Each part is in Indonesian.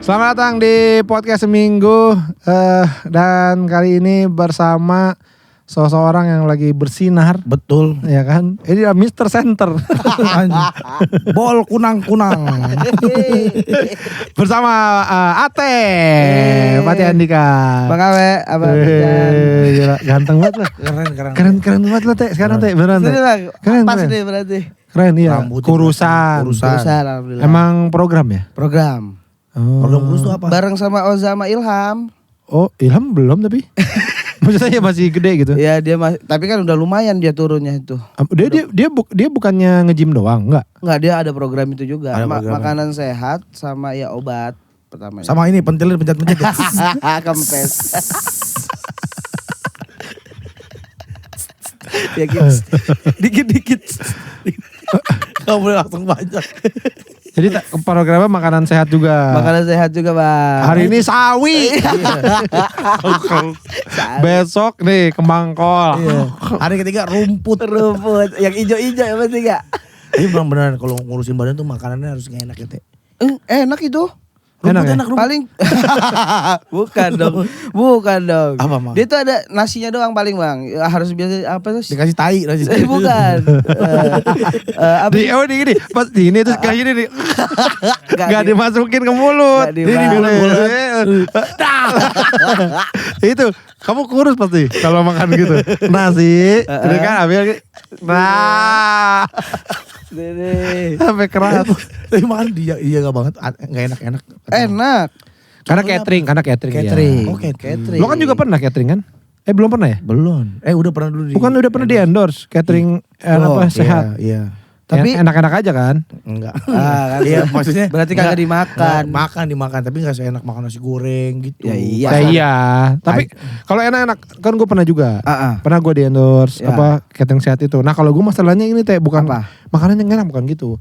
Selamat datang di podcast seminggu dan kali ini bersama seseorang yang lagi bersinar. Betul. Ya kan? Ini Mr. Center. Bol kunang-kunang. Bersama Ate Pati Andika. Bang Awe, Abang Gila, ganteng banget lah. Keren banget lah Teh. Sekarang Teh beneran Teh. Keren. Pas nih berarti. Keren iya. Rambutnya Kurusan. Alhamdulillah. Emang program ya? Program. Program kurus itu apa? Bareng sama Oza sama Ilham. Oh, Ilham belum tapi. Maksudnya masih gede gitu. Ya dia tapi kan udah lumayan dia turunnya itu. Dia bukannya nge-gym doang, enggak? Enggak, dia ada program itu juga. Ada program. Makanan sehat sama ya obat pertamanya. Sama ini pentil pencet-pencet ya. Kempes. Ya gitu. Dikit-dikit. Gak boleh langsung banyak. Jadi programnya makanan sehat juga. Makanan sehat juga, Bang. Hari ini sawi. Besok nih kembang kol. Iya. Hari ketiga rumput. Yang ijo-ijo ya pasti enggak? Tapi benar-benar kalau ngurusin badan tuh makanannya harus enak ya Teh. Enak itu. Rumput enak rumput. Paling bukan dong. Apa, Mang? Dia tuh ada nasinya doang paling, Bang. Harus biasa apa tuh? Dikasih tai nasi. Bukan. Apa Di gini, pas di ini terus kayak gini nih. Gak dimasukin ke mulut. Nggak dimasukin. Itu kamu kurus pasti kalau makan gitu. Nasi, ini kan ambil. Nah, sampai keras. Tapi makan dia iya gak banget, gak enak-enak. Enak. Karena catering. Catering. Iya. Oh, catering. Lo kan juga pernah catering kan? Belum pernah ya? Belum. Udah pernah dulu Bukan udah pernah di endorse catering sehat. Iya. Tapi enak-enak aja kan? Enggak. Kan Iya maksudnya berarti kagak dimakan. Dimakan tapi gak seenak makan nasi goreng gitu. Ya iya. Ya iya. Tapi kalau enak-enak kan gue pernah juga. Pernah gue di endorse Ya. catering sehat itu. Nah kalau gue masalahnya ini Teh bukan Apa? makanan yang enak bukan gitu.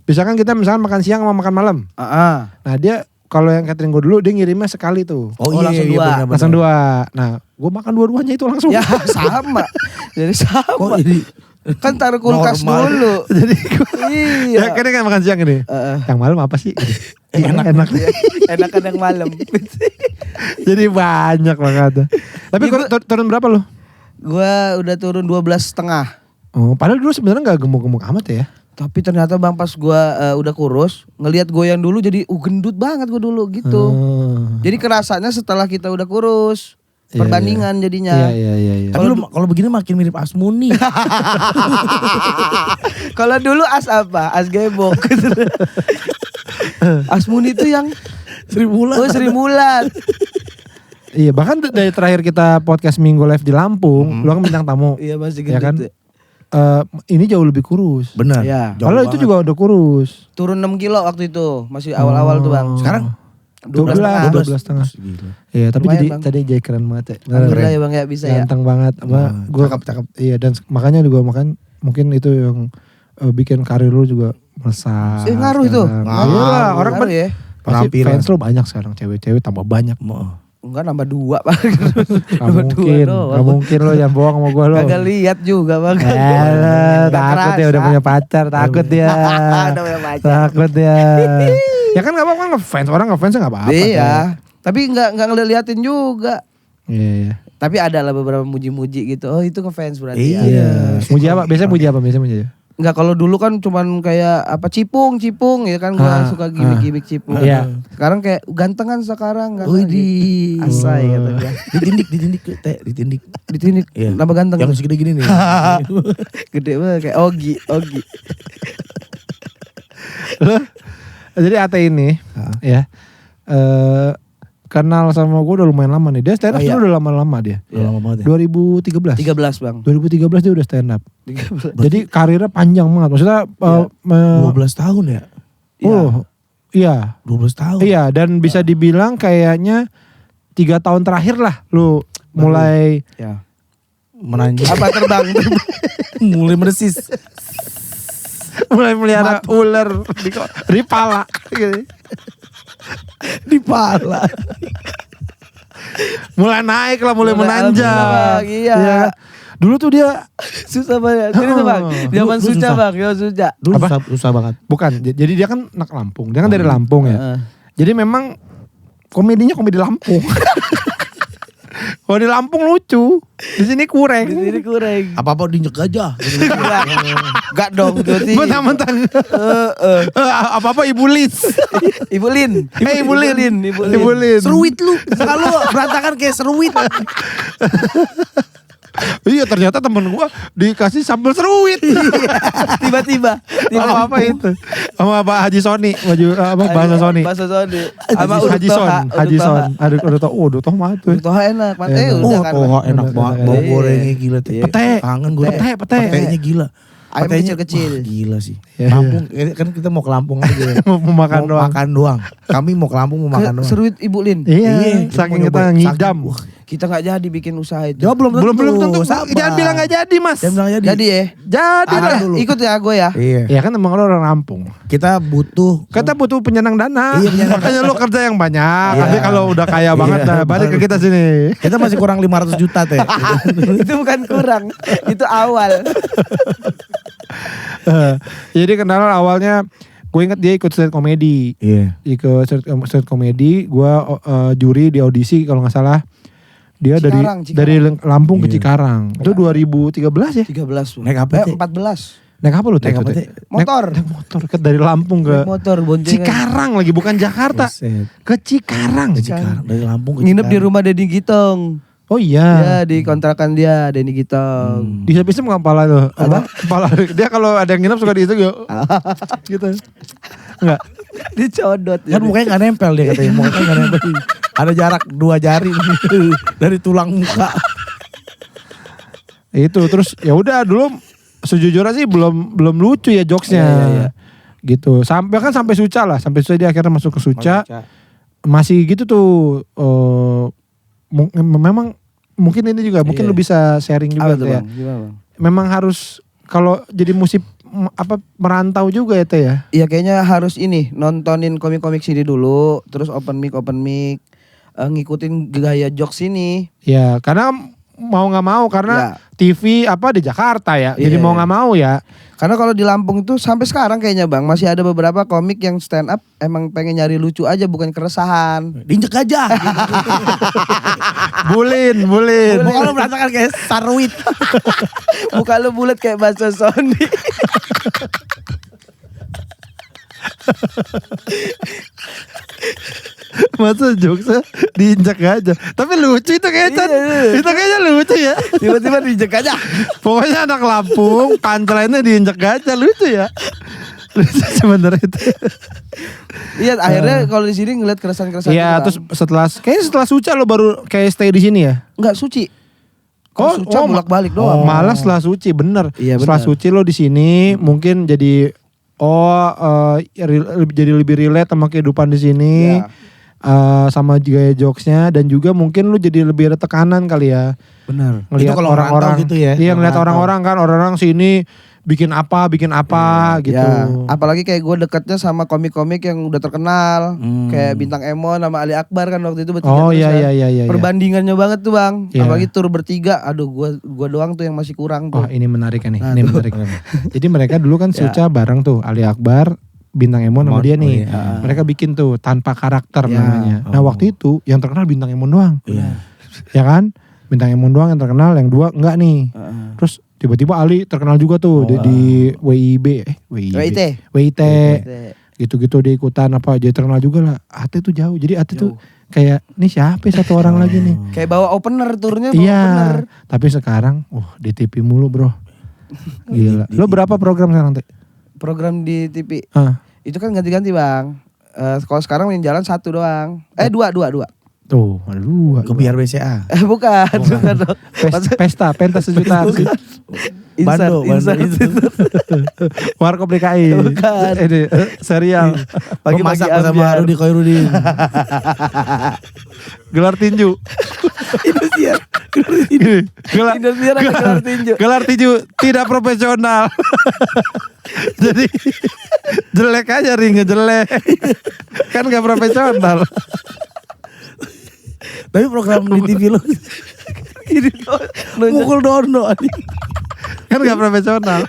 Misalkan kita makan siang sama makan malam. Nah dia kalau yang catering gue dulu dia ngirimnya sekali tuh. Oh, Oh, langsung dua. benar-benar. Langsung 2. Nah gue makan dua-duanya itu langsung. Ya sama. Jadi sama. Kok jadi Kan taruh kulkas normal. dulu. Jadi gue Iya. ya kan dia kan makan siang ini. Yang malam apa sih? Enak. Enakan yang malam. Jadi banyak banget. Tapi turun berapa lo? Gua udah turun 12,5. Oh, padahal dulu sebenarnya nggak gemuk-gemuk amat ya. Tapi ternyata Bang pas gua udah kurus, ngelihat goyang dulu jadi gendut banget gua dulu gitu. Jadi kerasanya setelah kita udah kurus. Iya, Perbandingan jadinya. Iya. Tapi kalau begini makin mirip Asmuni. Kalau dulu as apa? As gebok. Asmuni itu yang Sri Mulat. Oh, Sri Mulat. Iya, bahkan dari terakhir kita podcast Minggu Live di Lampung, lu kan bintang tamu. Iya masih Ya gendut. kan? Ini jauh lebih kurus. Benar. Iya. Kalau itu juga udah kurus. Turun 6 kilo waktu itu. Masih awal-awal tuh Bang. Sekarang 12,5. Iya, tapi Lumayan, Bang. jadi kayak keren banget ya. Alhamdulillah ya Bang ya bisa ya. Ganteng banget. Gua cakep. Iya, dan makanya juga mungkin itu yang bikin karir lu juga melesat. Ngaruh itu. Iya lah, orang Ngaruh ya. pasti Penampilan. fans lu banyak sekarang, cewek-cewek tambah banyak. Enggak nambah 2 Bang. Gak mungkin lo jangan bohong sama gue lo. Kagak lihat juga Bang. Takut dia udah punya pacar, takut dia. Udah punya pacar. Takut dia. Ya kan gak apa-apa ngefans, orang ngefansnya gak apa-apa. Iya. Tapi enggak ngeliatin juga. Iya. Tapi ada lah beberapa muji-muji gitu. Oh itu ngefans berarti ya. Iya. Muji apa? Biasanya muji apa? Enggak, kalau dulu kan cuman kayak apa cipung ya kan gua suka gimmick cipung. Iya. Sekarang kayak gantengan sekarang kan. Widih. Asai kata dia. Ditindik Teh, ditindik. Ditindik Iya. nambah ganteng. Yang segede gini nih. Gede banget kayak Ogi. Jadi Ate ini ya kenal sama gue udah lumayan lama nih. Dia stand up udah lama-lama dia. Udah lama banget ya. 2013. 13 Bang. 2013 dia udah stand up. 13. Jadi karirnya panjang banget. Maksudnya 12 tahun ya? Oh, iya. 12 tahun. Iya, dan bisa dibilang kayaknya 3 tahun terakhir lah lu mulai Ya. Menanjak. Apa terbang? Mulai meresis. mulai melihara ular di pala gitu. Di pala. Mulai naik lah, mulai menanjak. Bang, iya. Ya. Dulu tuh dia Susah banget. Jadi tuh Bang, zaman Dulu susah susah. Bang, ya susah. Dulu Apa? susah banget. bukan, jadi dia kan anak Lampung, dia kan dari Lampung ya. Jadi memang komedinya komedi Lampung. Kalau di Lampung lucu, di sini kurang. Di sini kurang. Apa-apa diinjek aja. Gak dong berarti. Mentang-mentang apa-apa Ibu Lis. Ibu Lin. Ibu Lin. Ibu Lin. Seruit lu. Kalau berantakan kayak seruit. Iya ternyata temen gua dikasih sambal seruit. Tiba-tiba. Apa itu? Sama Pak Haji Soni, bahasa Soni. Bahasa Soni. Haji Son. Aduh udah tau mah tuh. Udah enak. Pate Enak. udah kan. Oh, enak banget. Bau gorengnya gila tuh. Pete. Kangen gue. Pete. Petenya gila. Ayam Petenya, kecil-kecil. wah, gila sih. Iya, Lampung, kan kita mau ke Lampung aja. Mau makan doang. Makan doang. Kami mau ke Lampung mau makan doang. Seruit Ibu Lin. Iya, saking mau kita nyobain. ngidam. Wah, Kita gak jadi bikin usaha itu. jawab belum Belum tentu. sabar. Jangan bilang gak jadi, Mas. Jangan bilang jadi. Jadi ya. Jadi Tahan lah. dulu. Ikut ya gue ya. Iya. Ya kan emang lo orang Lampung. Kita butuh Kita butuh penyenang dana. Iya, penyenang Makanya lo kerja yang banyak. Iya. Tapi kalau udah kaya banget, Iya, nah, balik ke baru. kita sini. kita masih kurang 500 juta teh. Itu bukan kurang. Itu awal. Jadi kenalan awalnya, gue inget dia ikut stand komedi. Iya. Ikut stand komedi, gue juri di audisi kalau nggak salah. Dia Cikarang. dari Lampung ke Iya. Cikarang. Itu 2013 ya? 13. Naik apa, Teh? 14. Naik apa lu? Naik apa, Teh? Motor. Naik motor ke dari Lampung ke Naik motor boncengan. Cikarang lagi, bukan Jakarta. Buset. Ke Cikarang. Ke Cikarang. Dari Lampung ke Nginep di Cikarang. rumah Denny Gitong. Oh iya. Ya di kontrakan dia Denny Gitong. Dihisap-hisap nggak kepala tuh? Apa? Kepala. Dia kalau ada yang nginep suka dihisap gitu. Enggak. Dicodot. Kan mukanya gak nempel dia katanya. Mukanya gak nempel. Ada jarak 2 jari dari tulang muka. Itu terus ya udah dulu sejujurnya sih belum lucu ya jokesnya. Iya. Gitu. Sampai Suca lah. Sampai Suca dia akhirnya masuk ke Suca. Masih gitu tuh. Memang mungkin ini juga mungkin lu bisa sharing juga Apa tuh Teh, ya. Bang? Gimana Bang? Memang harus kalau jadi musik merantau juga ya Teh ya. Iya kayaknya harus ini nontonin komik-komik sini dulu, terus open mic, ngikutin gaya jokes sini. Ya karena mau nggak mau karena TV di Jakarta ya. Jadi Iya. mau nggak mau ya. Karena kalau di Lampung itu sampai sekarang kayaknya Bang masih ada beberapa komik yang stand up emang pengen nyari lucu aja bukan keresahan. Diinjek aja. Bulin. Muka lu berantakan kayak sarwit. Muka lu bulat kayak bakso Sony. Masa jokesnya diinjak aja. Tapi lucu itu kayaknya Chan. Iya. Itu kayaknya lucu ya. Tiba-tiba diinjek aja. Pokoknya anak Lampung punchline-nya diinjak aja. Lucu ya. Lucu sebenarnya itu. Iya akhirnya kalau di sini ngeliat keresahan-keresahan. Iya gitu, terus setelah Suca lo baru kayak stay di sini ya. Enggak suci. Kalau Suca bolak-balik doang. Malah setelah Suci bener. Iya, Setelah bener. Suci lo di sini mungkin jadi jadi lebih relate sama kehidupan di sini. Iya. Sama gaya jokesnya dan juga mungkin lu jadi lebih ada tekanan kali ya. Benar. Ngelihat Itu kalau orang-orang rantau gitu ya. Iya ngeliat Rantau. orang-orang kan orang-orang sini bikin apa gitu. Ya, apalagi kayak gue deketnya sama komik-komik yang udah terkenal, kayak Bintang Emon sama Ali Akbar kan waktu itu bertiga. Oh terus iya kan. iya. Perbandingannya banget tuh Bang. Iya. Apalagi tur bertiga, aduh gua doang tuh yang masih kurang Oh tuh. ini menarik kan nih. Nah, Ini tuh. menarik. Jadi mereka dulu kan Suca bareng tuh Ali Akbar, Bintang Emon sama Emon, dia nih. iya. Mereka bikin tuh tanpa karakter Iya. namanya. Nah waktu itu yang terkenal Bintang Emon doang. Iya. Ya kan? Bintang Emon doang yang terkenal, yang dua enggak nih. Terus tiba-tiba Ali terkenal juga tuh di WIB, WIT. Gitu-gitu dia ikutan apa jadi terkenal juga lah. Ate tuh jauh. Jadi Ate tuh kayak ini siapa ya satu orang lagi nih. Kayak bawa opener turnya bawa Iya. opener. Tapi sekarang di TV mulu, Bro. Gila. Lo berapa program sekarang, Teh? Program di TV. Ah. Itu kan ganti-ganti Bang. Kalau sekarang yang jalan satu doang. Dua. Tuh, ada dua. Ke biar BCA. Bukan dong. Pesta, pentas sejuta. Bando. Warkop DKI. Bukan. Ini serial. Pagi-pagi Pemasak bersama ambiar. Rudi Koirudin. Gelar tinju. Indosiar. Gelar, Indosiar ada gelar tinju. gelar tinju tidak profesional. Jadi jelek aja ringnya jelek. Kan gak profesional. Tapi program di TV lu mukul dono. Kan gak profesional.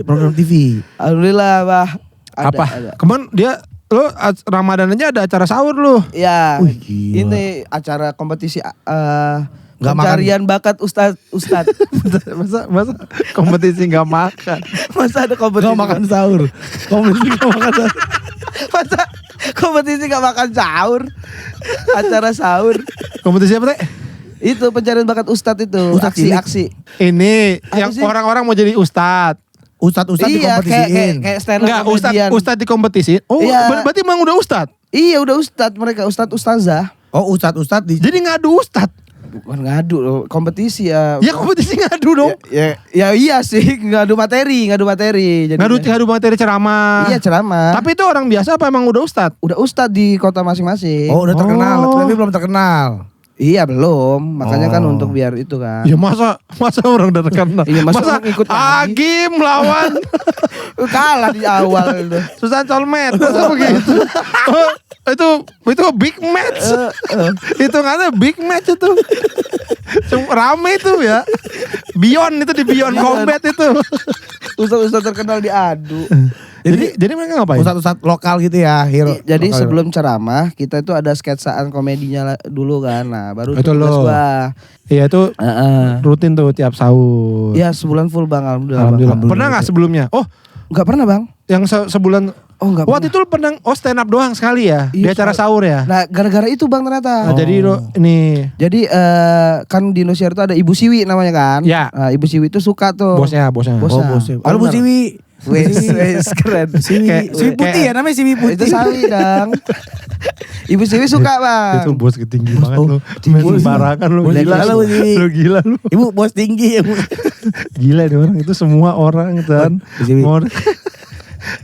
Program TV. Alhamdulillah Bah. Apa? Ada. Kemarin dia lu Ramadan aja ada acara sahur lu. Ya, Wih, gila. ini acara kompetisi Nggak pencarian bakat Ustad. Masa kompetisi nggak makan. Masa ada kompetisi Gak makan sahur. Kompetisi gak makan sahur. Masa kompetisi gak makan sahur? Acara sahur. Kompetisi apa teh? Itu pencarian bakat Ustad itu. Ustad Aksi-aksi. Ini Apa yang sih? orang-orang mau jadi ustad. Ustad Iya, kayak stand up Enggak, comedian. ustad di kompetisi. Oh, Iya. berarti emang udah ustad. Iya, udah Ustad mereka, Ustazah. Oh ustad di. Jadi ngadu ustad. Bukan ngadu loh, kompetisi ya. Ya kompetisi ngadu dong. Ya iya sih, ngadu materi. Jadi Ngadu materi ceramah. Iya, ceramah. Tapi itu orang biasa apa emang udah ustad? Udah Ustad di kota masing-masing. Oh udah terkenal, Oh. tapi belum terkenal. Iya belum, makanya kan Oh. untuk biar itu kan. Ya masa orang udah terkenal. Iya, masa orang ikut lagi? Agim lawan Kalah di awal itu. Susan Solmed. Masa begitu? Oh, itu big match. Hitungannya big match itu. Rame itu ya. Beyond itu di Beyond Combat itu. Ustad terkenal diadu. Jadi mereka ngapain? Ustad lokal gitu ya, hero. Jadi lokal. sebelum ceramah kita itu ada sketsaan komedinya dulu kan. Nah, baru Itu tugas lo. gua. Iya itu rutin tuh tiap sahur. Ya sebulan full Bang, alhamdulillah. Alhamdulillah. Bang. Pernah nggak sebelumnya? Oh, Enggak pernah, Bang. yang sebulan. Oh, enggak Waktu pernah. itu lu pernah stand up doang sekali ya di Iya, acara sahur ya. Nah, gara-gara itu Bang ternyata. Nah, jadi lo ini Jadi kan di Indosiar itu ada Ibu Siwi namanya kan. Ya. Nah, Ibu Siwi itu suka tuh. bosnya. Bos. Oh bosnya. Oh, Halo Bu bener. Siwi. Wes keren. Kayak- Siwi putih ya namanya Siwi putih. Itu sawi dong. Ibu Siwi suka Bang. itu bos tinggi banget Oh, lu. tinggi. Main sembarangan lu. Bos Gila gila lu. lu, Siwi. Lu gila lu. Ibu bos tinggi ya Bu. Gila nih orang itu semua orang kan. Bu Siwi.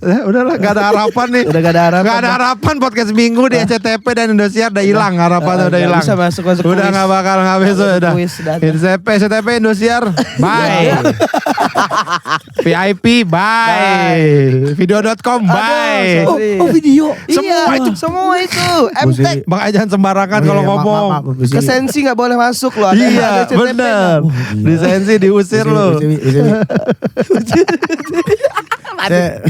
Udahlah gak ada harapan nih. Udah gak ada harapan. Gak ada harapan podcast minggu di SCTP dan Indosiar udah hilang harapannya udah Nggak hilang. bisa masuk Udah kuis. gak bakal besok udah. Kuis, udah. SCTP Indosiar bye. VIP bye. Video.com bye. sorry. Oh video. Semua Iya, itu. semua itu. Bu Siwi. MTek. Bang jangan sembarangan kalau ngomong. Bu Siwi. Ke sensi gak boleh masuk loh. Ada Iya CTP bener. dong. Di sensi diusir Bu lu. Siwi, Bu Siwi. Saya-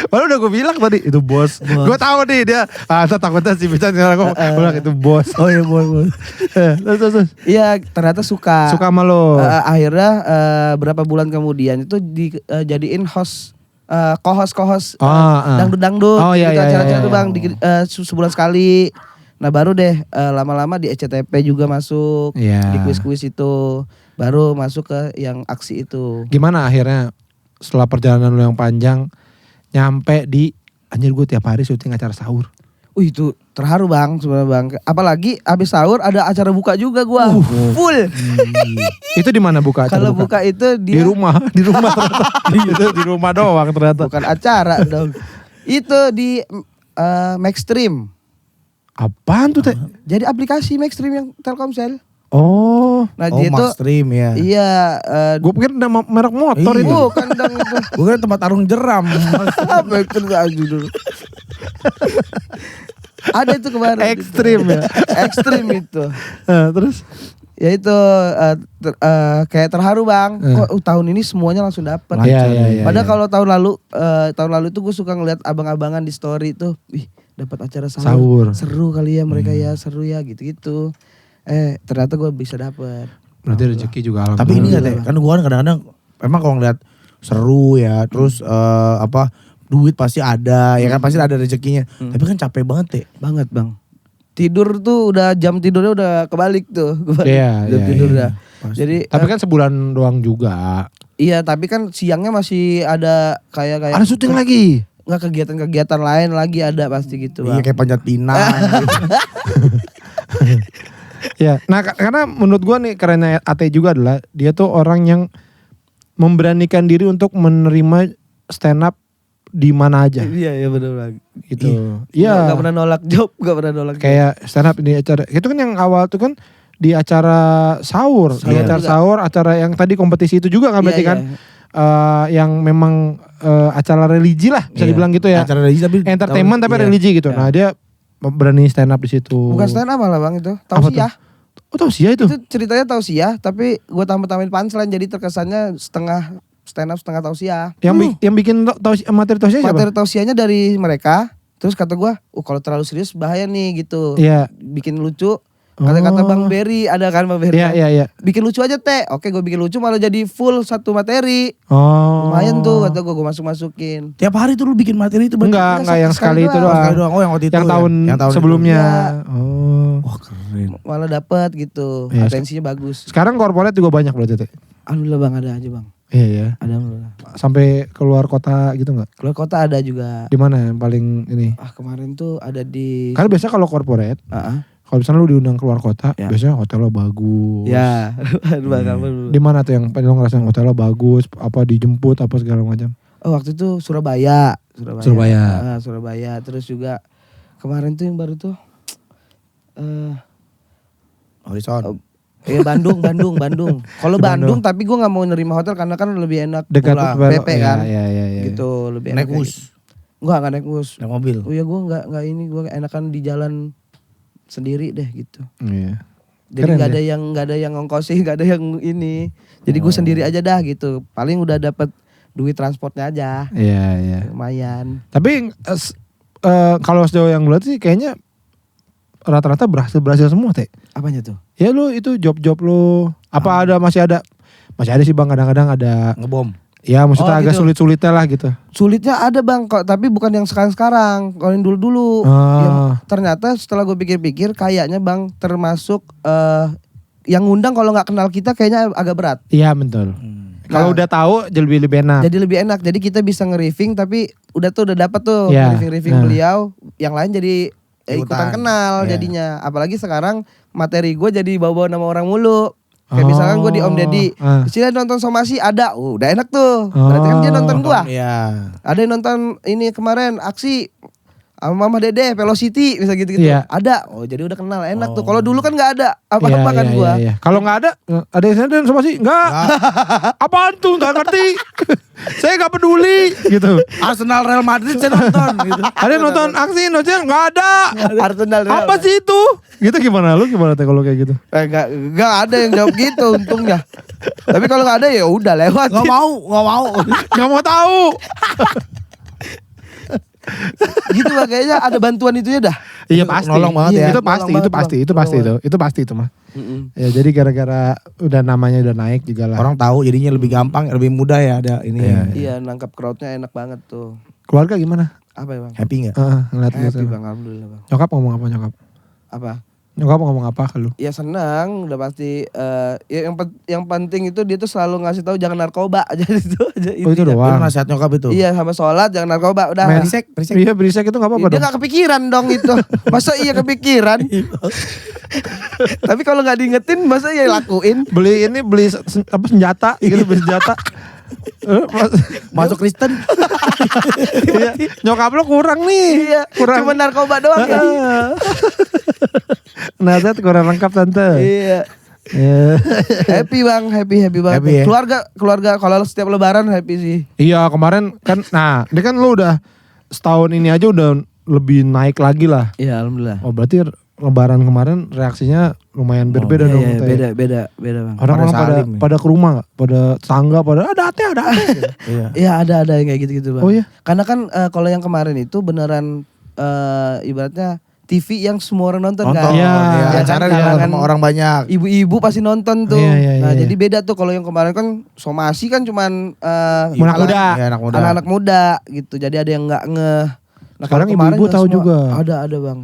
Baru udah gue bilang tadi itu bos. Gue tahu nih dia. Takutnya si Pican ngomong. Gue bilang itu bos. Oh iya bos. Terus. Iya, ternyata suka. Suka sama lo. Akhirnya berapa bulan kemudian itu dijadiin host co-host dangdut-dangdut Oh, iya, gitu, iya, acara-acara iya, tuh iya. Bang sebulan sekali. Nah baru deh lama-lama di SCTP juga masuk Iya. di kuis-kuis itu, baru masuk ke yang aksi itu. Gimana akhirnya setelah perjalanan lo yang panjang nyampe di anjir gue tiap hari syuting acara sahur. Itu terharu Bang sebenarnya Bang. Apalagi habis sahur ada acara buka juga gua. Full. Itu di mana buka acara Kalau buka itu di dia rumah ternyata. Itu di rumah doang ternyata. bukan acara dong. Itu di Maxstream. Apaan tuh teh? Jadi aplikasi Maxstream yang Telkomsel. Oh, Nah Oh dia tuh Maxstream ya. iya gue pikir nama merek motor Iya. itu. bukan dong itu. Bukan tempat tarung jeram. Maxstream gak judul. Ada itu kemarin. Ekstrim ya. Ekstrim itu. Terus Ya itu kayak terharu Bang. Kok tahun ini semuanya langsung dapet. Iya. Padahal kalau tahun lalu itu gue suka ngeliat abang-abangan di story tuh, wih dapat acara Sahur. sahur. Seru kali ya mereka ya, seru ya gitu-gitu. Ternyata gue bisa dapet. berarti rezeki juga alhamdulillah. Tapi ini nggak teh, kan gue kan kadang-kadang memang kalau ngeliat seru ya, terus duit pasti ada, ya kan pasti ada rezekinya. Tapi kan capek banget teh. Banget Bang. Tidur tuh udah jam tidurnya udah kebalik tuh. Iya, Jam iya, tidur iya. udah. Jadi Tapi kan sebulan doang juga. iya tapi kan siangnya masih ada kayak Ada syuting lagi. nggak kegiatan-kegiatan lain lagi ada pasti gitu Iya Bang. kayak panjat pinang. Ya, nah karena menurut gua nih kerennya Ate juga adalah dia tuh orang yang memberanikan diri untuk menerima stand up di mana aja Iya benar Bang. gitu. Iya. Gak pernah nolak job, gak pernah nolak job. Kayak stand up di acara itu kan yang awal tuh kan di acara sahur, di Sahur acara juga. sahur, acara yang tadi kompetisi itu juga kan berarti Iya, kan yang memang acara religi lah bisa Iya. dibilang gitu ya. Acara religi tapi Entertainment tapi iya. religi gitu. Iya. Nah dia berani stand up di situ. Bukan stand up malah Bang itu. Apa Tausiah. Oh tausiah itu. Itu ceritanya tausiah tapi gue tambah-tambahin punchline jadi terkesannya setengah stand up setengah tausiah. Yang bikin materi tausiah siapa? Materi tausiahnya dari mereka. Terus kata gue, kalau terlalu serius bahaya nih gitu. Iya. Bikin lucu. Kata-kata Bang Berry, ada kan Bang Berry? Iya. Bikin lucu aja teh. Oke, gue bikin lucu malah jadi full satu materi. Oh. Lumayan tuh kata gue masuk-masukin. Tiap hari tuh lu bikin materi itu? Enggak yang sekali itu doang. Sekali doang. Oh yang waktu itu yang tahun sebelumnya. Oh. Wah keren. Malah dapat gitu. Iya, Atensinya bagus. Sekarang korporat juga banyak berarti teh. Alhamdulillah Bang, ada aja Bang. Iya ya. Alhamdulillah. Sampai keluar kota gitu nggak? Keluar kota ada juga. Di mana yang paling ini? Kemarin tuh ada di. Karena biasa kalau korporat, kalau misalnya lu diundang keluar kota, Ya. biasanya hotel lo bagus. Ya. Di mana tuh yang lo ngerasain hotel lo bagus, apa dijemput apa segala macam? Waktu itu Surabaya. Surabaya. Terus juga kemarin tuh yang baru tuh. Horizon. Bandung. Kalau Bandung, tapi gue nggak mau nerima hotel karena kan lebih enak Dekat pulang PP kan. Iya. Gitu lebih enak. Naik bus. Nggak naik bus. Naik mobil. Oh ya gue nggak ini, gue enakan di jalan sendiri deh gitu. Iya. Jadi nggak ada yang ngongkosin, nggak ada yang ini. Jadi gue sendiri aja dah gitu. Paling udah dapat duit transportnya aja. Iya. Lumayan. Tapi kalau sejauh yang gue lihat sih kayaknya rata-rata berhasil semua teh. Apanya tuh? Ya lu itu job lu apa masih ada sih Bang, kadang-kadang ada ngebom. Ya maksudnya agak gitu. sulit-sulitnya lah gitu. Sulitnya ada Bang, tapi bukan yang sekarang. Kalau yang dulu-dulu. Ternyata setelah gue pikir-pikir kayaknya Bang termasuk yang ngundang kalau nggak kenal kita kayaknya agak berat. Iya betul. Kalau udah tahu jadi lebih enak. Jadi lebih enak. Jadi kita bisa nge-riffing tapi udah dapat tuh riffing beliau. Yang lain jadi ikutan kenal jadinya. Apalagi sekarang materi gue jadi bawa-bawa nama orang mulu. Kayak misalkan gue di Om Deddy, disini nonton Somasi ada, udah enak tuh. Berarti kan dia nonton gue. Iya. Ada yang nonton ini kemarin aksi sama Mama Dede, Velocity, bisa gitu-gitu. Iya. Ada, jadi udah kenal enak tuh. Kalau dulu kan nggak ada apa-apa kan gue. Iya. Kalau nggak ada yang dan Somasi nggak. Apaan tuh nggak ngerti. Saya nggak peduli gitu. Arsenal Real Madrid saya nonton gitu. Ada yang nonton aksi Indonesia nggak ada. Arsenal Real. Apa sih itu? Gitu gimana? Lu gimana teh kalau kayak gitu? Nggak ada yang jawab gitu untungnya. Tapi kalau nggak ada ya udah lewat. Nggak mau. Nggak mau tahu. Gitu Bang, kayaknya ada bantuan itunya dah. Iya pasti. Nolong banget ya. Itu pasti. Ya jadi gara-gara udah namanya udah naik juga lah. Orang tahu jadinya lebih gampang, lebih mudah ya ada ini. Iya, nangkap crowdnya enak banget tuh. Keluarga gimana? Apa ya Bang? Happy nggak? Ngeliat Happy gitu. Bang, alhamdulillah Bang. Nyokap ngomong apa nyokap? Apa? Nyokap ngomong apa ke lu? Ya senang, udah pasti. Yang penting itu dia tuh selalu ngasih tahu jangan narkoba aja itu aja. Oh itu doang. Itu nasihat nyokap itu. Iya, sama sholat jangan narkoba udah. Berisik. Iya berisik itu nggak apa-apa Dia dong. nggak kepikiran dong itu. Masa iya kepikiran? Tapi kalau nggak diingetin masa iya lakuin? Beli senjata gitu, beli senjata. Masuk Kristen. Iya. Nyokap lo kurang nih. Iya, Kurang. cuma narkoba doang ya. Nasihat kurang lengkap tante. Iya. Happy Bang, happy banget. Happy ya? Keluarga kalau setiap lebaran happy sih. Iya kemarin kan, ini kan lo udah setahun ini aja udah lebih naik lagi lah. Iya, alhamdulillah. Oh berarti lebaran kemarin reaksinya lumayan berbeda dong. Iya, beda Bang. Orang-orang pada ke rumah gak? Pada tetangga, pada ada ate. Iya, ada yang kayak gitu-gitu Bang. Oh iya? Karena kan kalau yang kemarin itu beneran ibaratnya TV yang semua orang nonton kan. Iya. Acara ditonton sama orang banyak. Ibu-ibu pasti nonton tuh. Iya. Jadi beda tuh kalau yang kemarin kan Somasi kan cuman anak muda. Ya, anak muda. anak-anak muda gitu. Jadi ada yang nggak ngeh. Nah, Sekarang kalau kemarin ibu-ibu nggak tahu semua. juga. Ada Bang.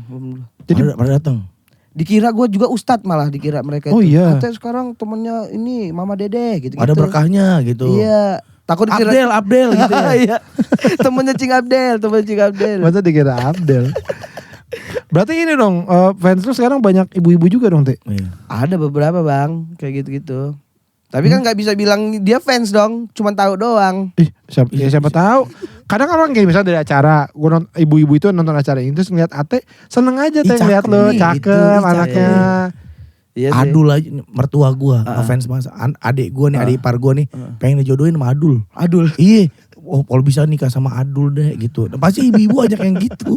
Jadi pada datang. Dikira gue juga ustadz malah dikira mereka Oh itu. iya. Katanya sekarang temennya ini Mama Dede gitu-gitu. Ada berkahnya gitu. Iya. Takut dikira Abdel gitu ya. Iya. Temennya Cing Abdel. Masa dikira Abdel. Berarti ini dong, fans lu sekarang banyak ibu-ibu juga dong Teh? Iya. Ada beberapa Bang, kayak gitu-gitu. Tapi kan nggak bisa bilang dia fans dong, cuman tahu doang. Siapa tahu. Kadang orang kayak misalnya dari acara, ibu-ibu itu nonton acara ini terus ngeliat Ate, seneng aja Teh ngeliat lo, cakep anaknya. Iya sih. Adul aja mertua gua, fans banget. Adik gua nih, adik ipar gua nih, pengen dijodohin sama Adul. Iya. Oh, kalau bisa nikah sama Adul deh gitu. Nah, pasti ibu-ibu ajak yang gitu.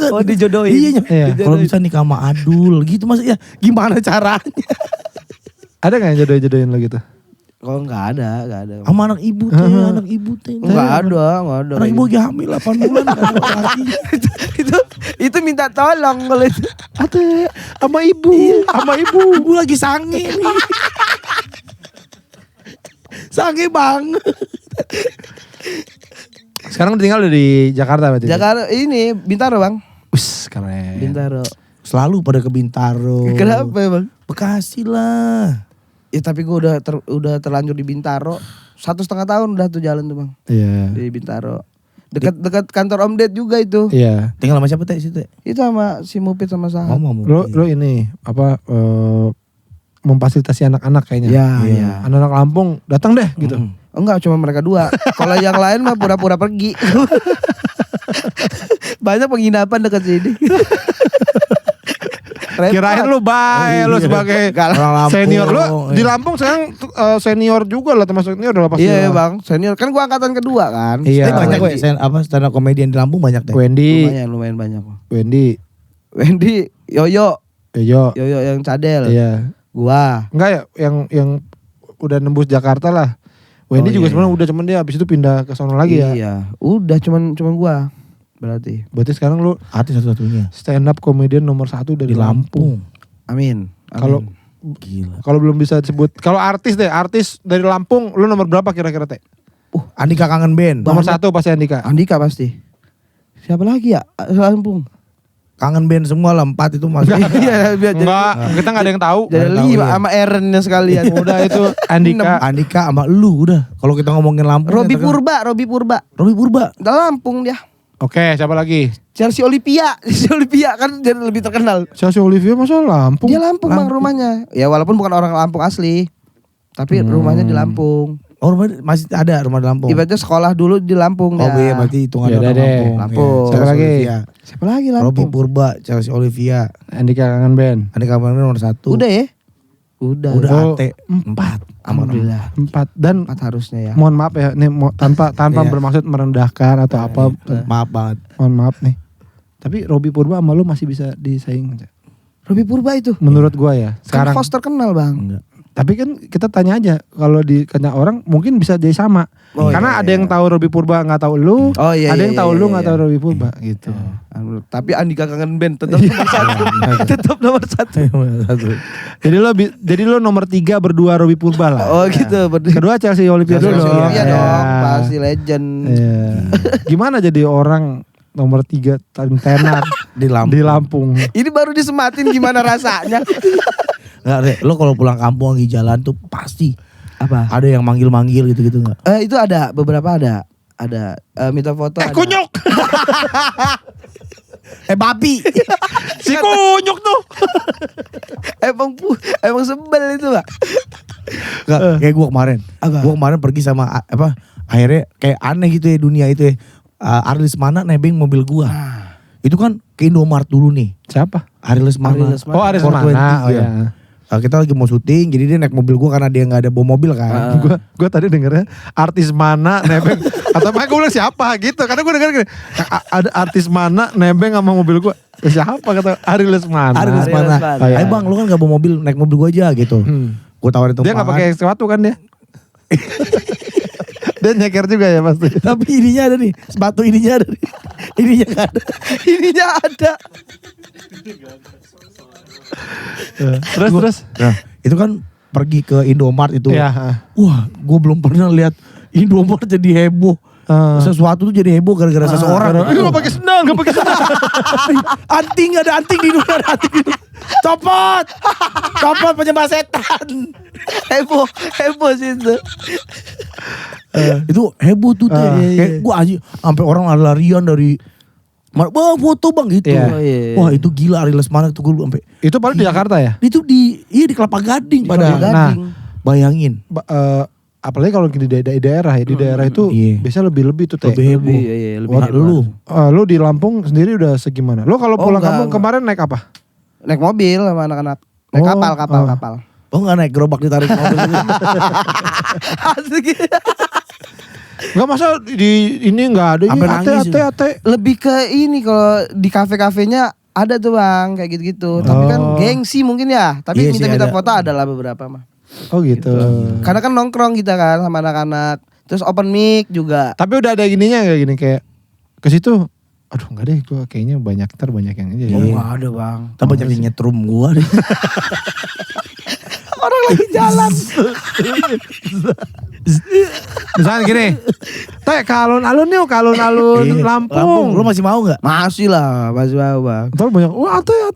Oh, dijodohin. Iya. Kalau bisa nikah sama Adul gitu, maksudnya gimana caranya? Ada gak yang jodohin lo gitu? Oh enggak ada. Sama anak ibu teh. Enggak ada. Anak ibu lagi hamil 8 bulan. itu minta tolong kalau itu. Ate, sama ibu. Ibu lagi sange nih. Sange banget. Sekarang tinggal di Jakarta berarti? Jakarta ini Bintaro bang. Keren. Bintaro. Selalu pada ke Bintaro. Kenapa bang? Bekasi lah. Ya tapi gue udah terlanjur di Bintaro. 1,5 tahun udah tuh jalan tuh bang. Iya. Di Bintaro. Dekat kantor Om Ded juga itu. Iya. Tinggal sama siapa teh situ? Itu sama si Mupit sama Sahat. Lo ini apa memfasilitasi anak-anak kayaknya. Iya. Anak-anak Lampung datang deh gitu. Enggak, cuma mereka 2. Kalau yang lain mah pura-pura pergi. Banyak penginapan dekat sini. Kirain lu baik, lu sebagai senior lu di Lampung sekarang senior juga lah, termasuk senior udah pasti. Iya bang, senior kan gua angkatan kedua kan. Iya. Banyak gue stand up komedian di Lampung banyak deh. Lumayan banyak. Wendy, Yoyo yang cadel. Iya. Gua. Enggak ya, yang udah nembus Jakarta lah. Wendy juga sebenarnya udah, cuman dia habis itu pindah ke sono lagi ya. Iya, udah cuman gua. Berarti sekarang lu artis satu-satunya stand up comedian nomor 1 dari Lampung. Amin. Kalau belum bisa disebut, kalau artis dari Lampung lu nomor berapa kira-kira teh? Andika Kangen Band. Nomor 1 pasti Andika. Andika pasti. Siapa lagi ya? Lampung. Kangen Band semua lah, 4 itu masuk. Iya, enggak, kita enggak ada yang tahu. Jadi 5 sama Aaron sekalian. Udah itu Andika sama lu udah. Kalau kita ngomongin Lampung. Robi Purba. Lampung dia. Oke, siapa lagi? Chelsea Olivia kan jadi lebih terkenal. Chelsea Olivia masa Lampung? Dia Lampung bang rumahnya. Ya walaupun bukan orang Lampung asli, tapi rumahnya di Lampung. Oh rumah masih ada rumah di Lampung. Ibaratnya sekolah dulu di Lampung. Oh iya berarti hitungan ya, orang Lampung. Siapa lagi? Siapa lagi Lampung? Robi Purba, Chelsea Olivia, Andika Kangen Band. Andika Kangen Band nomor 1. Udah ya? Udah AT 4. Alhamdulillah. 4 dan 4 harusnya ya. Mohon maaf ya, nih tanpa bermaksud merendahkan atau apa. Maaf banget. Mohon maaf nih. Tapi Robi Purba sama lu masih bisa disaing. Robi Purba itu? Menurut gua ya. Sekarang kan host terkenal bang. Enggak. Tapi kan kita tanya aja, kalau di kena orang mungkin bisa jadi sama. Karena ada yang tahu Robi Purba nggak tahu lu, ada yang tahu lu nggak tahu Robi Purba gitu. Tapi Andika Kangen Band tetap nomor 1. Jadi lo nomor 3 berdua Robi Purba lah. Oh gitu. Kedua Chelsea Olivia dulu. Iya dong, pasti legend. Gimana jadi orang nomor 3 tenar di Lampung? Ini baru disematin gimana rasanya? Enggak, Re, lo kalau pulang kampung lagi jalan tuh pasti apa? Ada yang manggil-manggil gitu-gitu enggak? Itu ada, beberapa ada. Minta foto ada. Kunyuk. Babi. Si Kunyuk tuh. Emang sebel itu, Pak. Enggak, kayak gua kemarin. Gua kemarin pergi sama akhirnya kayak aneh gitu ya dunia itu ya. Arlis mana nebeng mobil gua. Itu kan ke Indomaret dulu nih. Siapa? Arlis mana? Oh, Arlis mana? Oh ya. Kita lagi mau syuting, jadi dia naik mobil gua karena dia nggak ada bawa mobil kan. Gua tadi dengernya artis mana nebeng atau makanya gue bilang siapa gitu. Karena gue denger gini, ada artis mana nebeng sama mobil gua. Siapa kata Arlis mana? Arlis mana? Ayo bang, lu kan nggak bawa mobil, naik mobil gua aja gitu. Gua tawarin tumpangan. Dia nggak pakai sesuatu kan dia? Dia nyeker juga ya pasti. Tapi ininya ada nih, sepatu ininya ada nih. Ininya gak ada. Ininya ada. Terus. Nah, itu kan pergi ke Indomaret itu. Ya. Wah, gue belum pernah lihat Indomaret jadi heboh. Sesuatu tuh jadi heboh gara-gara seseorang. Gak pakai sendal, gak pakai sendal. Anting, ada anting di dunia, ada anting di dunia. Copot penyembah setan. Heboh sih itu. Itu heboh tuh kayak gue aja sampai orang lari-larian dari bang foto bang gitu. Wah itu gila Ari Lesmana tuh gue sampai. Itu paling di Jakarta ya? Itu di Kelapa Gading padahal. Nah, bayangin. Apalagi kalau di daerah ya, di daerah itu biasanya lebih tuh teh. Lebih heboh. Lu di Lampung sendiri udah segimana? Lu kalau pulang kampung kemarin naik apa? Naik mobil sama anak-anak. Naik kapal. Oh enggak naik gerobak ditarik mobil gitu. Asik. Enggak masa di ini enggak ada ate. Lebih ke ini kalau di kafe-kafenya ada tuh bang kayak gitu-gitu. Tapi kan gengsi mungkin ya. Tapi minta-minta foto adalah beberapa mah. Oh gitu. Karena kan nongkrong kita kan sama anak-anak. Terus open mic juga. Tapi udah ada gininya gak gini kayak ke situ. Aduh enggak deh, gue kayaknya banyak yang aja. Oh enggak ada bang. Tapi banyak yang nyetrum gue deh. Orang lagi jalan. Misalnya gini, Teh ke alun-alun yuk, ke alun-alun Lampung. Lu masih mau gak? Masih lah, masih mau bang. Atau banyak, wah Teh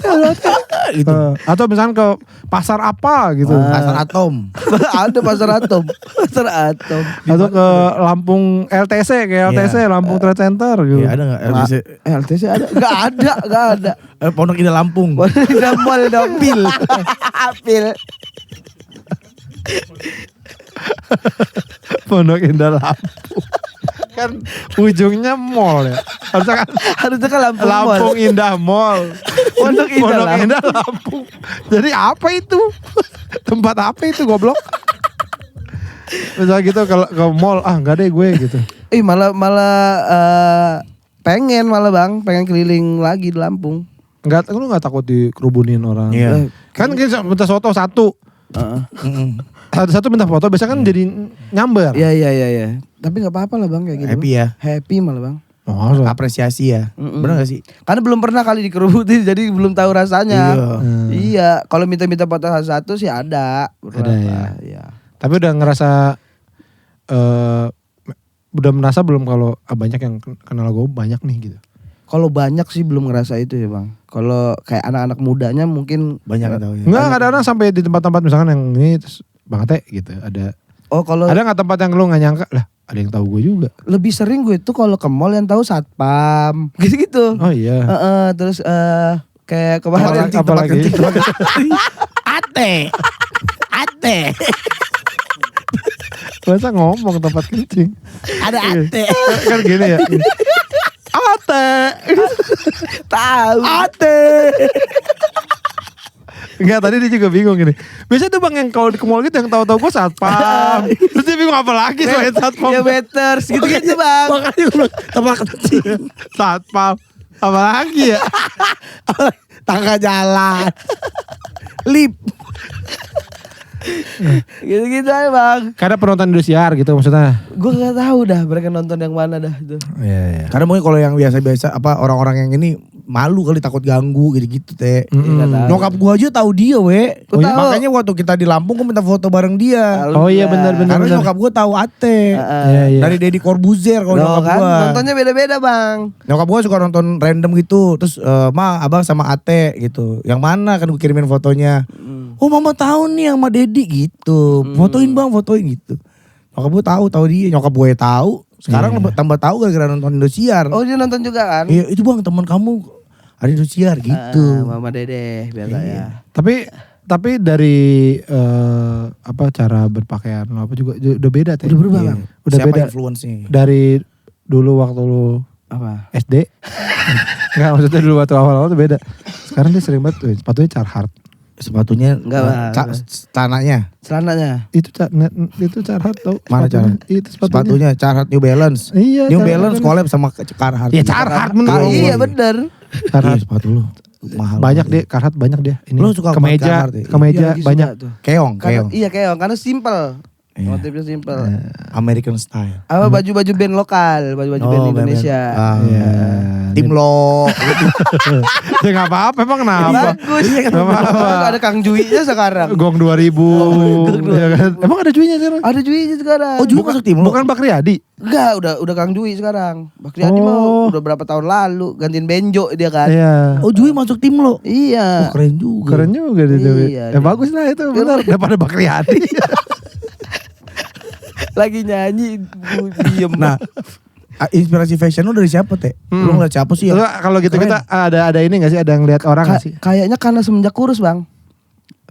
gitu. Atau misalnya ke pasar apa gitu. Pasar Atom. Ada pasar Atom. Pasar Atom. Atau ke Lampung LTC, kayak LTC, Lampung Trade Center gitu. Iya ada gak LTC? LTC ada? Gak ada. Pondok Indah Lampung. Udah mall dong. Pil. Pondok Indah Lampung. Kan ujungnya mall ya. Harusnya kan Lampung Mall. Lampung Indah Mall. Pondok Indah Lampung. Jadi apa itu? Tempat apa itu goblok? Misalnya gitu kalau ke mall, enggak deh gue gitu. Malah pengen bang, pengen keliling lagi di Lampung. Enggak, lu enggak takut dikerubunin orang? Iya. Kan kita minta foto satu. Satu minta foto, biasanya kan jadi nyamber. Iya. Tapi nggak apa-apa lah bang kayak gitu. Happy ya. Happy malah bang. Oh, Apresiasi ya. Bener gak sih? Karena belum pernah kali dikerubutin, jadi belum tahu rasanya. Iya. Kalau minta foto satu sih ada. Ada ya. Iya. Tapi udah ngerasa, udah merasa belum kalau banyak yang kenal gue banyak nih gitu. Kalau banyak sih belum ngerasa itu ya bang. Kalau kayak anak-anak mudanya mungkin banyak yang tahu ya. Enggak, kadang-kadang sampai di tempat-tempat misalkan yang ini terus Bang Ate gitu ada. Oh kalau ada nggak tempat yang lu nggak nyangka lah ada yang tahu gue juga. Lebih sering gue tuh kalau ke mall yang tahu satpam gitu-gitu. Oh iya. Terus kayak kemarin tempat kencing. Ate. Masa ngomong tempat kencing. Ada ate. Kan gini ya. Ate. Tahu. Ate. Enggak, tadi dia juga bingung gini. Biasanya tuh bang yang kalau di mall gitu yang tahu-tahu gue satpam. Terus dia bingung apa lagi selain satpam. Ya better gitu-gitu bang. Makanya gue bilang tempat kencing. Satpam. Apa lagi ya? Tangga jalan. Lip. Gitu-gitu aja bang. Karena penonton Indosiar gitu maksudnya. Gue gak tahu dah mereka nonton yang mana dah itu. Iya. Karena mungkin kalau yang biasa-biasa apa orang-orang yang ini malu kali takut ganggu gitu-gitu teh. Nyokap gua aja tahu dia makanya waktu kita di Lampung gua minta foto bareng dia. Oh iya benar. Karena nyokap gua tahu Ate. Dari Deddy Corbuzier kalau nyokap kan, gua. nontonnya beda-beda bang. Nyokap gua suka nonton random gitu. Terus Ma abang sama Ate gitu. Yang mana kan gua kirimin fotonya. Oh mama tahu nih sama Deddy gitu. Fotoin bang, fotoin gitu. Nyokap gua tahu dia. Nyokap gue tahu. Sekarang tambah tahu gara-gara nonton Indosiar. Oh dia nonton juga kan? Iya itu bang teman kamu ada Indosiar gitu. Mama Dede biasa ya. Tapi dari cara berpakaian lo apa juga udah beda teh. Udah berubah bang. Udah siapa beda. Influence-nya? Dari dulu waktu lu apa? SD. Enggak maksudnya dulu waktu awal-awal tuh beda. Sekarang dia sering banget tuh sepatunya Carhartt. Sepatunya enggak celananya. Itu Carhartt tau. Mana Carhartt? Itu sepatunya Carhartt New Balance. Iya. New Balance collab sama Carhartt. Iya Carhartt bener. Iya bener. Carhartt sepatu lu. Mahal. Banyak deh Carhartt banyak dia. Ini lu suka kemeja Iya, banyak. Keong. Iya keong karena simple. Motifnya simple. American style. Apa baju-baju band lokal, baju-baju band Indonesia. Iya. Tim lo. Ya enggak apa-apa emang kenapa? Bagus. Enggak apa-apa. Ada Kang Jui-nya sekarang. Gong 2000. Ya kan? Emang ada Jui-nya sekarang? Ada Jui-nya sekarang. Oh Jui masuk tim lo? Bukan Bakriadi. Enggak, udah Kang Jui sekarang. Bakriadi mah udah berapa tahun lalu gantiin Benjo dia kan. Iya. Oh Jui masuk tim lo? Iya. Oh, keren juga. Keren juga dia. Iya, Ya bagus lah itu benar daripada Bakriadi. Lagi nyanyi diem. Nah, inspirasi fashion lu dari siapa teh? Lu ngeliat siapa sih? Kalau gitu kita ada ini gak sih? Ada yang lihat orang gak sih? Kayaknya karena semenjak kurus bang.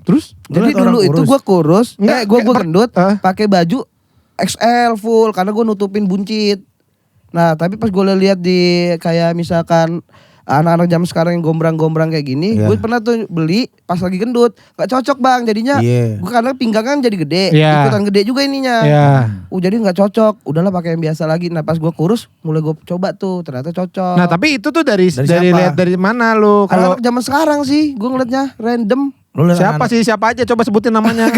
Terus? Jadi dulu itu gue kurus, gue gendut, pakai baju XL full karena gue nutupin buncit. Nah tapi pas gue lihat di kayak misalkan anak-anak zaman sekarang yang gombrang-gombrang kayak gini, gue pernah tuh beli pas lagi gendut, gak cocok bang, jadinya gue karena pinggang kan jadi gede, ikutan gede juga ininya, jadi nggak cocok, udahlah pakai yang biasa lagi. Nah pas gue kurus, mulai gue coba tuh, ternyata cocok. Nah tapi itu tuh dari lihat dari mana lu? Kalau anak zaman sekarang sih, gue ngeliatnya random, Lu lihat Siapa sih? Siapa aja? Coba sebutin namanya.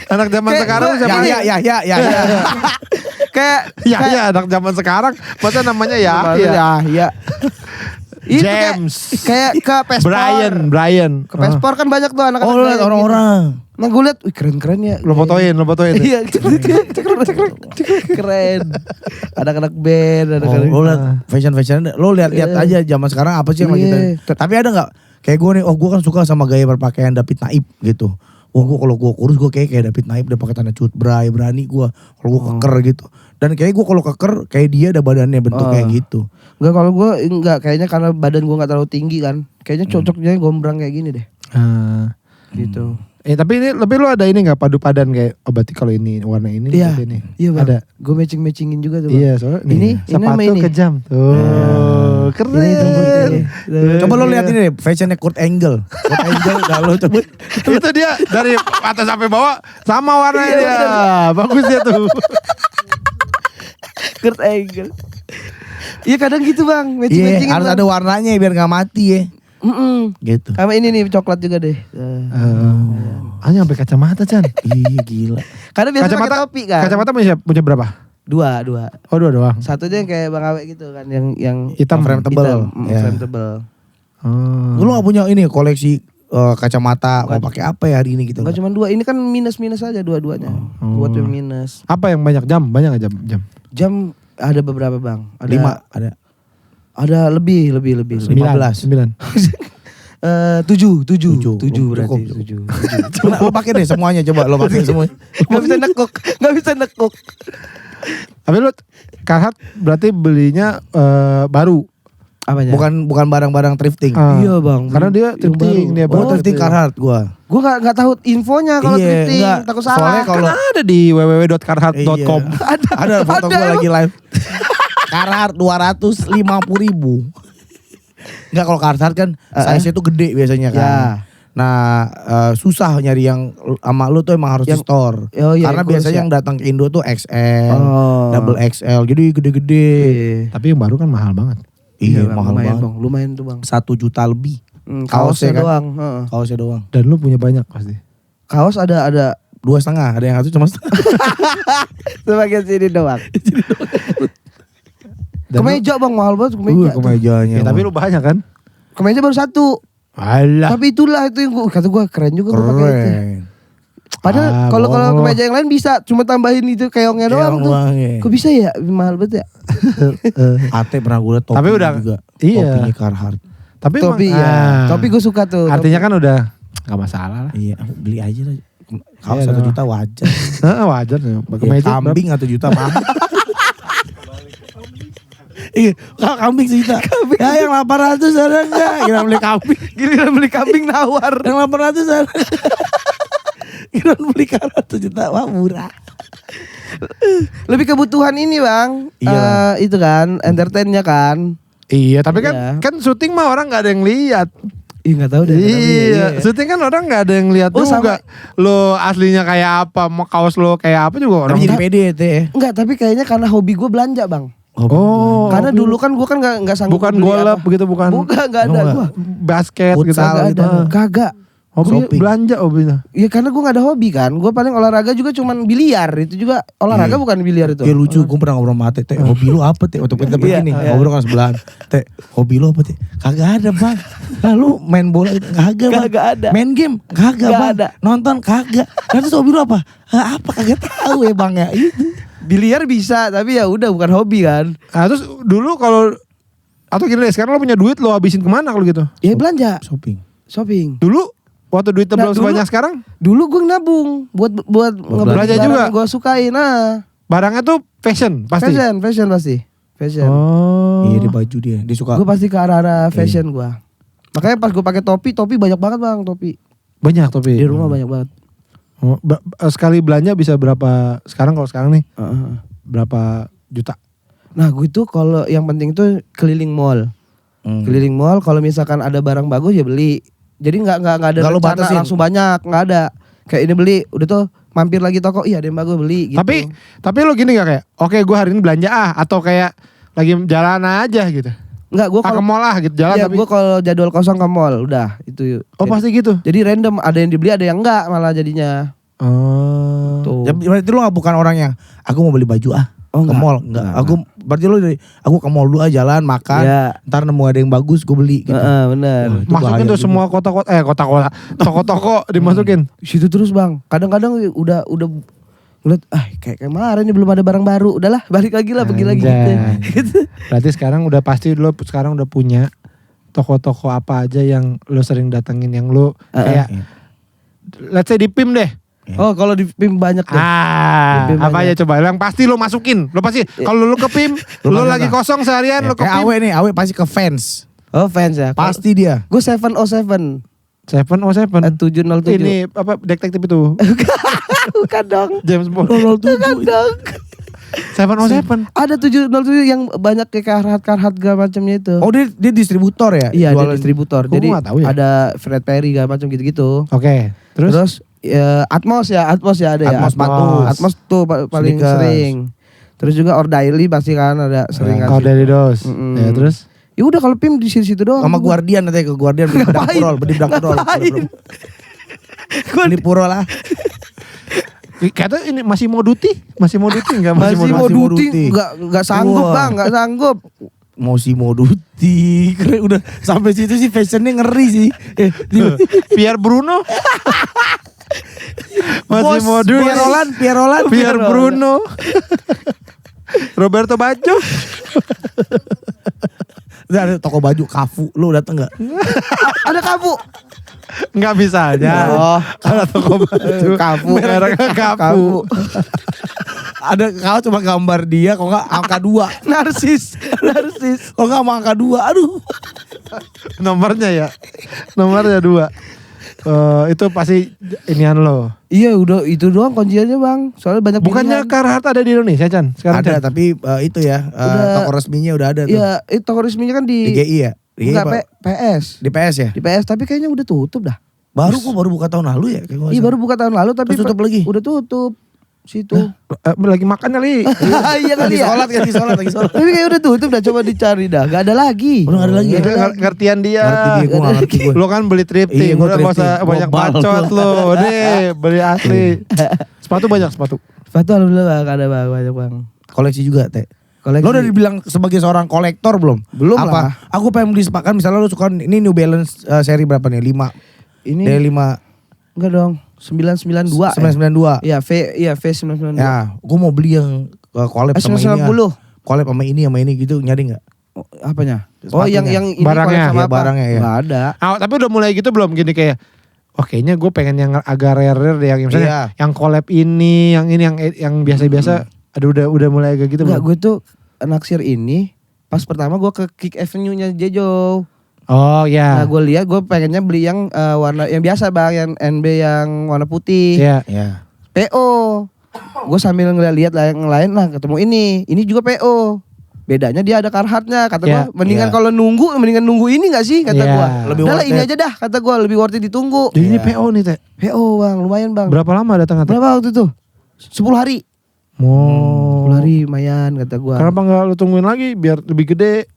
Anak zaman sekarang siapa? Ya. Ya, anak zaman sekarang. Masa namanya ya? Itu James. Kayak ke Pespor. Brian. Ke Pespor kan banyak tuh anak-anak. Oh, lihat orang-orang. Nah gue liat, wih keren-keren ya. Lo fotoin. Iya, keren. Anak-anak band, anak-anak. Lo lihat fashion. Lo lihat aja zaman sekarang apa sih yang lagi tren. Tapi ada nggak? Kayak gue nih, gue kan suka sama gaya berpakaian David Naib gitu. Kalau gue kurus gue kayak David Naib, udah pakai tanda cut bray, berani gue. Kalau gue keker gitu. Dan kayak gue kalau keker kayak dia ada badannya bentuk kayak gitu. Enggak, kalau gue enggak, kayaknya karena badan gue enggak terlalu tinggi kan. Kayaknya cocoknya gombrang kayak gini deh. Gitu. Tapi ini lebih lo ada ini nggak padu padan kayak berarti kalau ini warna ini ini. Iya bang. Ada. Gue matchingin juga tuh bang. Iya soalnya ini sepatu ini. kejam tuh. Keren. Coba lo lihat ini deh, fashionnya Kurt Angle. Kurt Angle udah lo coba. Itu dia dari atas sampai bawah sama warnanya dia. Bagus dia tuh. Kurt Angle. Iya kadang gitu bang, Iya harus ada warnanya biar gak mati ya. Gitu. Sama ini nih coklat juga deh. Hanya sampai kacamata Chan. Iya gila. Karena biasa pakai topi kan. Kacamata punya berapa? Dua. Oh dua doang. Satunya yang kayak Bang Awe gitu kan, yang hitam frame tebel. Frame tebel. Lu gak punya ini koleksi kacamata mau pakai apa ya hari ini gitu? Enggak cuma dua, ini kan minus aja dua-duanya. Buat yang minus. Apa yang banyak jam? Banyak gak jam? Jam ada beberapa bang. Ada 5 ada. Ada lebih. 9. 7 berarti. 7. Lo pakai deh semuanya, coba lo pakai semuanya. Gak bisa nekuk. Tapi lo Carhartt berarti belinya baru. Apanya? Bukan barang-barang thrifting. Iya bang. Karena dia thrifting, dia baru thrifting Carhartt gua. Gue gak tahu infonya kalau thrifting, takut salah. Soalnya kalau ada di www.carhartt.com. Ada foto gue lagi live. Carhartt 250.000. Enggak, kalau Carhartt kan size itu gede biasanya kan. Ya. Nah susah nyari yang sama lu tuh emang harus di store. Karena biasanya yang datang ke Indo tuh XL, double XL, jadi gede-gede. Tapi yang baru kan mahal banget. Iya mahal banget. Lumayan tuh bang. 1 juta lebih. Kaosnya kan? doang. Kaosnya doang. Dan lu punya banyak pasti. Kaos ada 2,5, ada yang satu cuma setengah. sebagian sini doang. Kemeja bang, mahal banget kemeja. Kemejanya. Ya, tapi lu banyak kan? Kemeja baru 1. Alah. Tapi itulah itu yang kata gue keren juga gue pakai itu. Padahal kalau kemeja yang lain bisa cuma tambahin itu keongnya doang tuh. Kok bisa ya? Mahal banget ya. Ate pernah gue liat topi tapi udah, juga. Iya. Topinya Carhartt. Tapi topi topi gue suka tuh. Artinya kan udah gak masalah lah. Iya, beli aja lah. Kalau 1 juta wajar. Wajar ya. Kemeja kambing 1 juta mahal. Iya, kambing sejuta. Ya yang 800 ada enggak? Giliran beli kambing nawar. Yang 800 ada. Giliran beli Carhartt 1 juta, wah murah. Lebih kebutuhan ini bang. Iya. Itu kan entertainnya kan. Iya, tapi kan syuting mah orang nggak ada yang lihat. Nggak tahu deh. Iya, syuting kan orang nggak ada yang lihat juga. Lo aslinya kayak apa, mau kaos lo kayak apa juga orang. Tapi jadi pede ya. Enggak, tapi kayaknya karena hobi gue belanja bang. Karena dulu kan gue kan nggak sanggup. Bukan golep begitu, bukan. Bukan, nggak ada gue. Basket gitu. Kagak. Hobi belanja hobinya. Iya karena gue gak ada hobi kan. Gue paling olahraga juga cuman biliar. Itu juga olahraga bukan biliar itu. Iya lucu, gue pernah ngobrol sama Teh. Hobi lu apa Teh? Waktu kita pergi nih ngobrol kan sebelahan. Teh, hobi lu apa Teh? Kagak ada bang. Lalu main bola kagak bang. Kagak ada. Main game kagak bang. Ada. Nonton kagak. Terus hobi lu apa? Apa kagak tahu ya bang ya. Itu. Biliar bisa tapi ya udah bukan hobi kan. Nah terus dulu kalau atau gini deh, sekarang lo punya duit lo habisin kemana kalau gitu? Ya belanja. Shopping. Dulu waktu duit belum sebanyak sekarang? Dulu gue nabung buat belanja juga. Gue sukain Barangnya tuh fashion pasti. Fashion pasti. Fashion. Oh. Iya di baju dia suka. Gue pasti ke arah fashion gue. Makanya pas gue pakai topi banyak banget bang topi. Banyak topi. Di rumah banyak banget. Oh, sekali belanja bisa berapa sekarang kalau sekarang nih? Berapa juta? Nah gue tuh kalau yang penting tuh keliling mall. Keliling mall kalau misalkan ada barang bagus ya beli. Jadi nggak ada rencana langsung banyak, nggak ada. Kayak ini beli, udah tuh mampir lagi toko, iya ada yang bagus beli gitu. Tapi lo gini gak kayak, oke gue hari ini belanja atau kayak lagi jalan aja gitu? Enggak, gue ke mall lah gitu jalan ya, tapi. gue kalau jadwal kosong ke mall udah itu. Oh pasti gitu. Jadi random, ada yang dibeli ada yang enggak malah jadinya. Oh. Tuh. Ya, berarti lu bukan orang yang aku mau beli baju ke mall enggak. Berarti lu aku ke mall dulu jalan makan, ntar nemu ada yang bagus gue beli gitu. Bener. Masukin tuh semua kota-kota toko-toko dimasukin. Situ terus bang. Kadang-kadang udah ngeliat kayak kemarin nih belum ada barang baru. Udahlah balik lagi lah pergi lagi gitu. Berarti sekarang udah pasti lo sekarang udah punya toko-toko apa aja yang lo sering datengin yang lo kayak let's say di PIM deh. Oh kalau di PIM banyak deh. Apa aja coba yang pasti lo masukin. Lo pasti kalau lo ke PIM lo lagi kosong seharian lo ke PIM. Awe pasti ke fans. Oh fans ya. Pasti dia. Gue 707. 707. 707. Ini apa detektif itu? Bukan dong. James Bond. 007. Bukan dong. 707. Ada 707 yang banyak kayak karhat segala macamnya itu. Oh dia distributor ya? Iya dia distributor. Jadi tahu ya? ada Fred Perry segala macam gitu-gitu. Oke. Terus Atmos ya ada ya. Atmos tuh paling sering. Terus juga Ordaily pasti kan ada sering kan. Ordaily dos. Ya terus? Ya udah kalau PIM di situ doang. Sama Guardian nanti ke Guardian beli bedak purol. Beli puro lah. Kata ini masih mau duty enggak masih mau duty enggak sanggup bang, enggak sanggup. Mau duty. Keren udah sampai situ sih fashionnya ngeri sih. Pierre Bruno. Masih mau duty. Pierre Bruno. Roberto Baggio. Udah ada toko baju Kafu, lu dateng gak? Ada Kafu? Enggak bisa aja. Oh, ada toko baju Kafu. Mereknya Kafu. Ada kau cuma gambar dia, kok enggak angka 2. Narsis. Kok enggak sama angka 2, aduh. Nomornya 2. Itu pasti inian lo. Iya udah itu doang kunciannya bang. Soalnya banyak bukannya Carhartt ada di Indonesia Chan? Sekarang ada Chan. Tapi itu ya toko resminya udah ada tuh. Iya toko resminya kan di GI ya? Enggak PS. Di PS ya? Di PS tapi kayaknya udah tutup dah. Baru buka tahun lalu ya? Iya baru buka tahun lalu tapi tutup lagi? Udah tutup. Situ. Lagi makan kali. Iya kali ya. Lagi sholat. Tapi kayak udah tutup dah, coba dicari dah. Gak ada lagi. Udah gak ada lagi. Ngertian dia. Gue gak ngerti gue. Lo kan beli thrifting. Udah gak usah banyak bacot lo. Deh beli asli. Sepatu banyak sepatu. Sepatu alhamdulillah gak ada bang, banyak bang. Koleksi juga teh. Koleksi. Lo udah dibilang sebagai seorang kolektor belum? Belum apa? Lah. Aku pengen beli sepakan misalnya lo suka ini New Balance seri berapa nih? 5. Ini dari 5. Enggak dong. 992. 992. Iya V992. Ya, gue mau beli yang collab sama 990. ini. Collab sama ini gitu nyari enggak? Apanya? Sepatunya. Yang ini barangnya sama apa? Barangnya ya. Enggak ada. Tapi udah mulai gitu belum gini kayak kayaknya gue pengen yang agak rare deh yang misalnya yang collab ini, yang biasa-biasa. Ada udah mulai agak gitu. Enggak, gue tuh naksir ini pas pertama gue ke Kick Avenue-nya Jejo. Oh ya. Nah gue lihat gue pengennya beli yang warna yang biasa bang, yang NB yang warna putih. Iya. PO. Gue sambil ngeliat lah yang lain lah ketemu ini juga PO. Bedanya dia ada Carhartt-nya. Kata gue mendingan kalau nunggu ini gak sih kata gue. Lebih udah lah ini aja dah kata gue, lebih worth it ditunggu. Jadi ini PO nih teh. PO bang, lumayan bang. Berapa lama datang? Berapa waktu itu? 10 hari. 10 hari lumayan kata gue. Kenapa gak lu tungguin lagi biar lebih gede?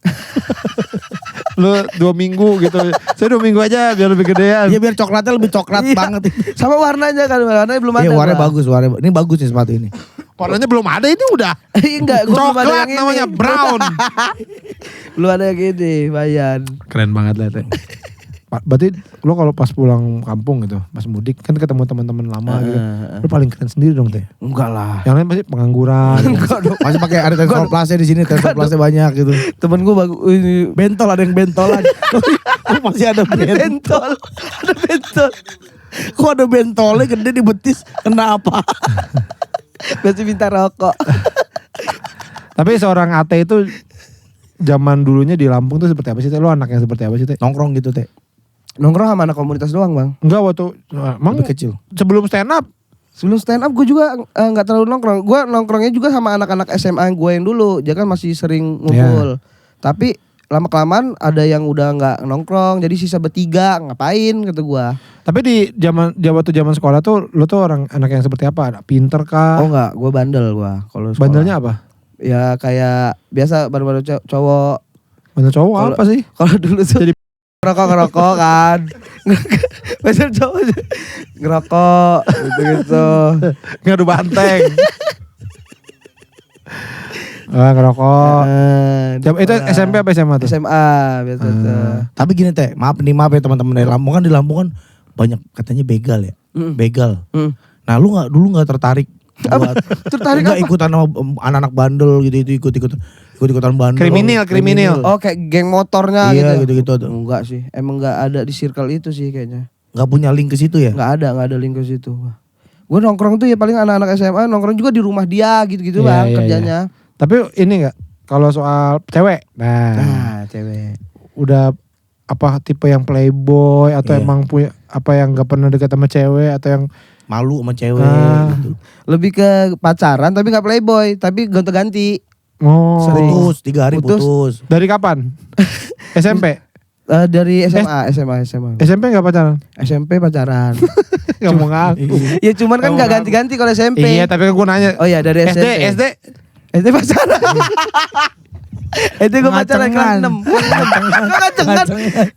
Lu 2 minggu gitu. Saya 2 minggu aja biar lebih gedean. Iya biar coklatnya lebih coklat banget. Sama warnanya kan, warnanya belum ada. Iya warnanya bagus, ini bagus nih sepatu ini. Warnanya belum ada, ini udah. Enggak, gua belum ada coklat yang namanya ini. brown. Belum ada yang gini, Bayan. Keren banget lah teh. Berarti lo kalau pas pulang kampung gitu, pas mudik kan ketemu teman-teman lama gitu. Lo paling keren sendiri dong teh. Enggak lah. Yang lain pasti pengangguran. Enggak dong. Masih pakai ada tensor plusnya di sini, tensor plusnya banyak gitu. Temen gue bagus ini Bentol, ada yang bentolan. Masih ada bentol. Ada bentol. Kok ada bentolnya gede di betis? Kenapa? Masih minta rokok. Tapi seorang Ate itu zaman dulunya di Lampung tuh seperti apa sih teh? Lo anaknya seperti apa sih teh? Nongkrong gitu teh. Nongkrong sama anak komunitas doang bang. Enggak waktu emang kecil. Sebelum stand up. Sebelum stand up gue juga gak terlalu nongkrong. Gue nongkrongnya juga sama anak-anak SMA gue yang dulu. Dia kan masih sering ngumpul. Tapi lama-kelamaan ada yang udah gak nongkrong. Jadi sisa bertiga ngapain kata gue. Tapi di waktu zaman sekolah tuh lo tuh anak yang seperti apa? Pinter kah? Oh enggak, gue bandel gue. Kalau bandelnya apa? Ya kayak biasa baru-baru cowok. Bandel cowok apa sih? Kalau dulu tuh jadi ngerokok kan. Bandel cowok ngerokok gitu. Ngadu banteng. Ngerokok. Itu SMP apa SMA tuh? SMA biasa tuh. Tapi gini Teh, maaf ya teman-teman dari Lampung kan, di Lampung kan banyak katanya begal ya. Begal. Nah, lu dulu nggak tertarik buat tertarik apa? Ikutan sama anak-anak bandel gitu, ikut-ikutan bandel. Kriminal. Oh, kayak geng motornya iya, gitu. Enggak sih. Emang enggak ada di circle itu sih kayaknya. Enggak punya link ke situ ya? Enggak ada link ke situ. Gue nongkrong tuh ya paling anak-anak SMA nongkrong juga di rumah dia gitu-gitu bang kerjanya. Tapi ini enggak, kalau soal cewek, nah cewek. Udah apa tipe yang playboy atau emang punya apa yang nggak pernah dekat sama cewek atau yang malu sama cewek gitu. Lebih ke pacaran tapi nggak playboy, tapi gonta-ganti. Oh. Putus 3 hari putus. Dari kapan? SMP? Dari SMA. SMP nggak pacaran? SMP pacaran. Gak mau ngaku. Ya cuman kan nggak ganti-ganti kalau SMP. Iya tapi kan gue nanya. Oh iya dari SMP. SD pacaran. SD gue pacaran kelas 6. Ngacengan.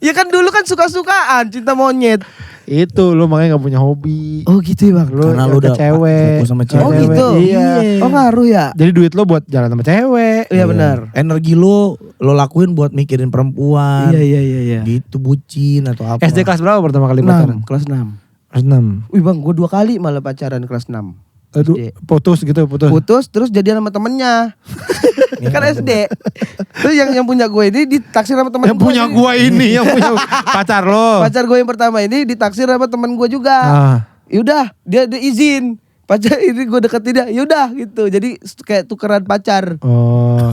Ya kan dulu kan suka-sukaan cinta monyet. Itu lu makanya gak punya hobi. Oh gitu ya bang. Karena lu udah cewek. fokus sama cewek. Oh gitu. Iya. Oh ngaruh ya. Jadi duit lu buat jalan sama cewek. Iya benar. Energi lu lakuin buat mikirin perempuan. Iya. Gitu bucin atau apa. SD kelas berapa pertama kali pacaran? Kelas 6. Kelas 6. Wih bang gue 2 kali malah pacaran kelas 6. Aduh, putus Terus jadian sama temennya. Kan SD. Terus yang punya gue ini ditaksir sama temen yang gue. Yang punya pacar lo. Pacar gue yang pertama ini ditaksir sama temen gue juga. Yaudah dia izin. Pacar ini gue deketin dia. Yaudah gitu. Jadi kayak tukeran pacar. Oh.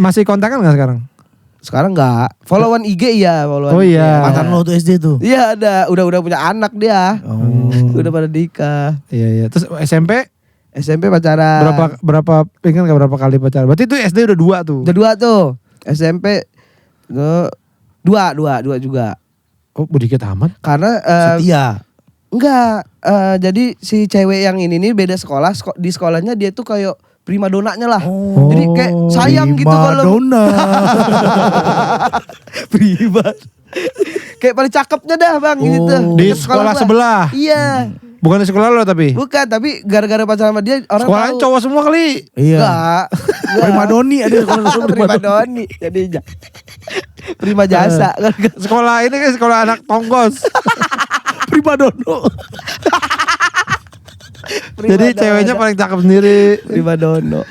Masih kontakan gak sekarang? Sekarang enggak. Followan IG iya. Oh iya. Mantan lo tuh SD tuh? Iya ada. Udah punya anak dia. Udah pada nikah. Iya. Terus SMP pacaran. Berapa pengen gak berapa kali pacaran? Berarti itu SD udah 2 tuh. Udah 2 tuh. SMP 2 juga. Oh sedikit amat. Karena setia. Enggak. Jadi si cewek yang ini nih beda sekolah. Di sekolahnya dia tuh kayak prima donanya lah. Oh. Jadi kayak sayang gitu kalau dona. prima. Kayak paling cakepnya dah bang gitu. Di sekolah sebelah. Iya. Bukan di sekolah lo tapi? Bukan, tapi gara-gara pacaran sama dia orang sekolahnya tahu. Cowok semua kali. Iya. Enggak. Prima doni ada prima doni jadinya. Prima jasa. Sekolah ini kan sekolah anak tonggos. Prima dono. Jadi ceweknya paling cakep sendiri. Prima dono.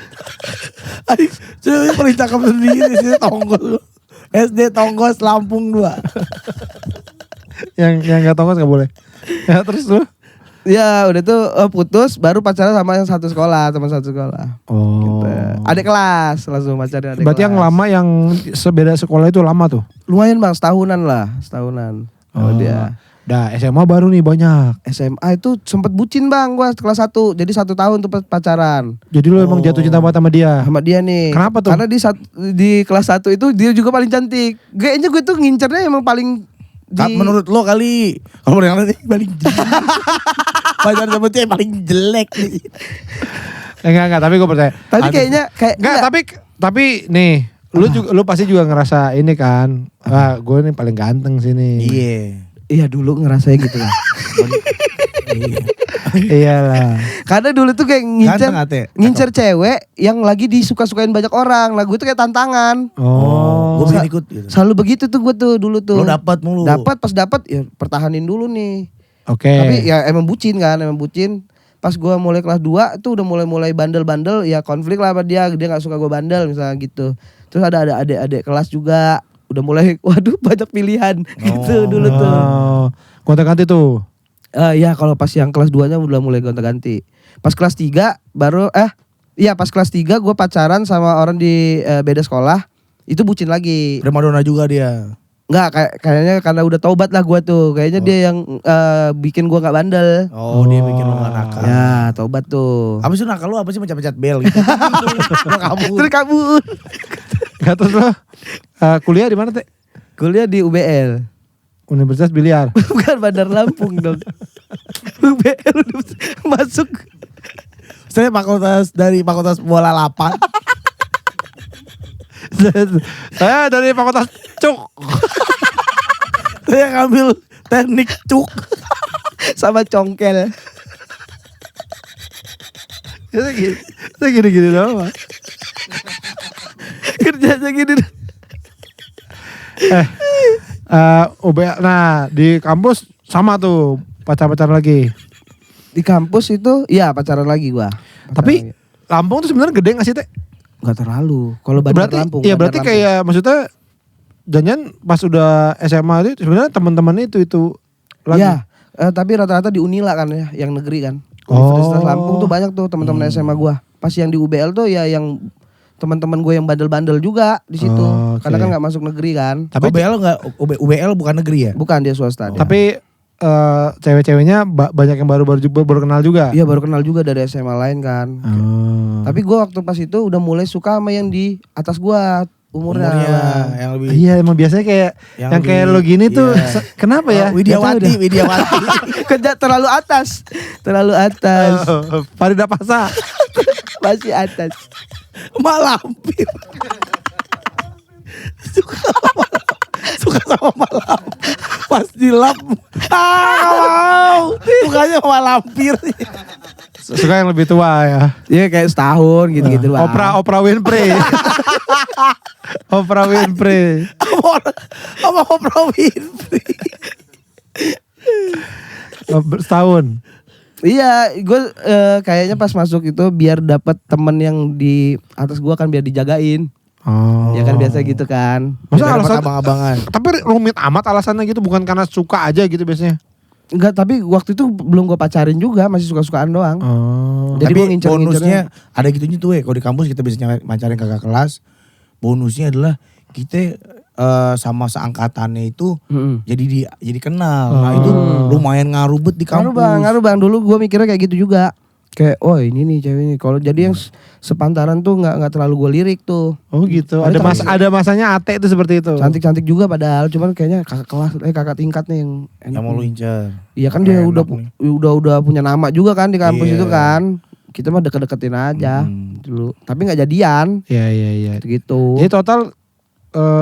Ceweknya paling cakep sendiri sih Tonggos. SD Tonggos Lampung 2. yang gak tonggos gak boleh. Ya terus lu? Ya udah tuh putus baru pacaran sama yang satu sekolah, teman satu sekolah. Oh. Gitu. Adik kelas langsung pacaran adik berarti kelas. yang lama yang sebeda sekolah itu lama tuh? Lumayan bang, setahunan. Oh dia. Dah SMA baru nih banyak. SMA itu sempet bucin bang gua kelas 1. Jadi 1 tahun tuh pacaran. Jadi lu emang jatuh cinta banget sama dia? Sama dia nih. Kenapa tuh? Karena di kelas 1 itu dia juga paling cantik. Kayaknya gue tuh ngincernya emang paling menurut lo kali. Kalau yang lain paling jelek. Pacaran sama dia paling jelek nih. Enggak, tapi gue percaya. Tapi kayaknya enggak, tapi nih, lu pasti juga ngerasa ini kan. Wah, gue nih paling ganteng sini. Iya dulu ngerasanya gitu lah. Iyalah. Karena dulu tuh kayak ngincer cewek yang lagi disuka-sukain banyak orang. Lah gue tuh kayak tantangan. Oh. Gue pengen ikut gitu. Selalu begitu tuh gue tuh dulu tuh. Lo dapat mulu. Pas dapat ya pertahanin dulu nih. Oke. Tapi ya emang bucin. Pas gue mulai kelas 2 tuh udah mulai bandel-bandel, ya konflik lah sama dia gak suka gue bandel misalnya gitu. Terus ada adik-adik kelas juga udah mulai waduh banyak pilihan gitu dulu tuh. Gonta-ganti tuh. Ya kalau pas yang kelas 2-nya udah mulai gonta-ganti. Pas kelas 3 baru pas kelas 3 gue pacaran sama orang di beda sekolah. Itu bucin lagi. Prima dona juga dia. Enggak, kayaknya karena udah taubat lah gue tuh. Kayaknya dia yang bikin gue gak bandel. Oh, dia bikin lo gak nakal. Ya, taubat tuh. Apa sih nakal lu? Apa sih mencet-mencet bel gitu? Terus kabur. Gak terus lo kuliah di mana teh? Kuliah di UBL. Universitas Biliar. Bukan Bandar Lampung dong. UBL masuk. Saya fakultas bola 8. Saya dari Fakultas Cuk. Saya ngambil teknik cuk. Sama congkel. Saya gini-gini doang. Kerjanya gini. Nah di kampus sama tuh pacar-pacar lagi. Di kampus itu ya pacaran lagi gua. Tapi Lampung tuh sebenarnya gede nggak sih Teh? Nggak terlalu. Kalau Bandar Lampung. Iya berarti Lampung. kayak maksudnya jangan pas udah SMA itu sebenarnya teman-teman itu lagi. Iya. Tapi rata-rata di Unila kan ya, yang negeri kan. Universitas Lampung tuh banyak tuh teman-teman SMA gua. Pas yang di UBL tuh ya yang teman-teman gue yang bandel-bandel juga di situ. Karena kan nggak masuk negeri kan. Tapi UBL bukan negeri ya? Bukan, dia swasta. Tapi cewek-ceweknya banyak yang baru kenal juga. Iya baru kenal juga dari SMA lain kan. Tapi gue waktu pas itu udah mulai suka sama yang di atas gue umurnya yang lebih. Iya emang biasanya kayak yang kayak lo gini tuh kenapa ya? Widiawati. Kerja terlalu atas. Farida Pasa. Masih atas. Malampir. Suka sama malam. Pas dilap. Gak mau. Sukanya sama lampir. Suka yang lebih tua ya. Iya kayak setahun gitu-gitu lah. Oprah Winfrey. Oprah Winfrey. Sama Oprah Winfrey. Setahun. Iya, gue kayaknya pas masuk itu biar dapat temen yang di atas gue kan biar dijagain. Ya kan biasa gitu kan. Masa alasan abang-abangan. Tapi rumit amat alasannya gitu, bukan karena suka aja gitu biasanya. Enggak, tapi waktu itu belum gue pacarin juga, masih suka-sukaan doang. Jadi bonusnya ada gitunya tuh kalau di kampus kita bisa pacarin kakak kelas. Bonusnya adalah kita sama seangkatannya itu jadi kenal. Nah itu lumayan ngaruh di kampus. Ngaruh bang. Dulu gue mikirnya kayak gitu juga. Kayak, oh ini nih cewek ini. Kalau jadi yang sepantaran tuh nggak terlalu gue lirik tuh. Oh gitu. Ada masanya ate itu seperti itu. Cantik juga padahal. Cuman kayaknya kakak kelas, kakak tingkat nih yang mau lu incer. Iya kan dia udah punya nama juga kan di kampus itu kan. Kita mah deket-deketin aja dulu. Tapi nggak jadian. Iya. Gitu. Jadi total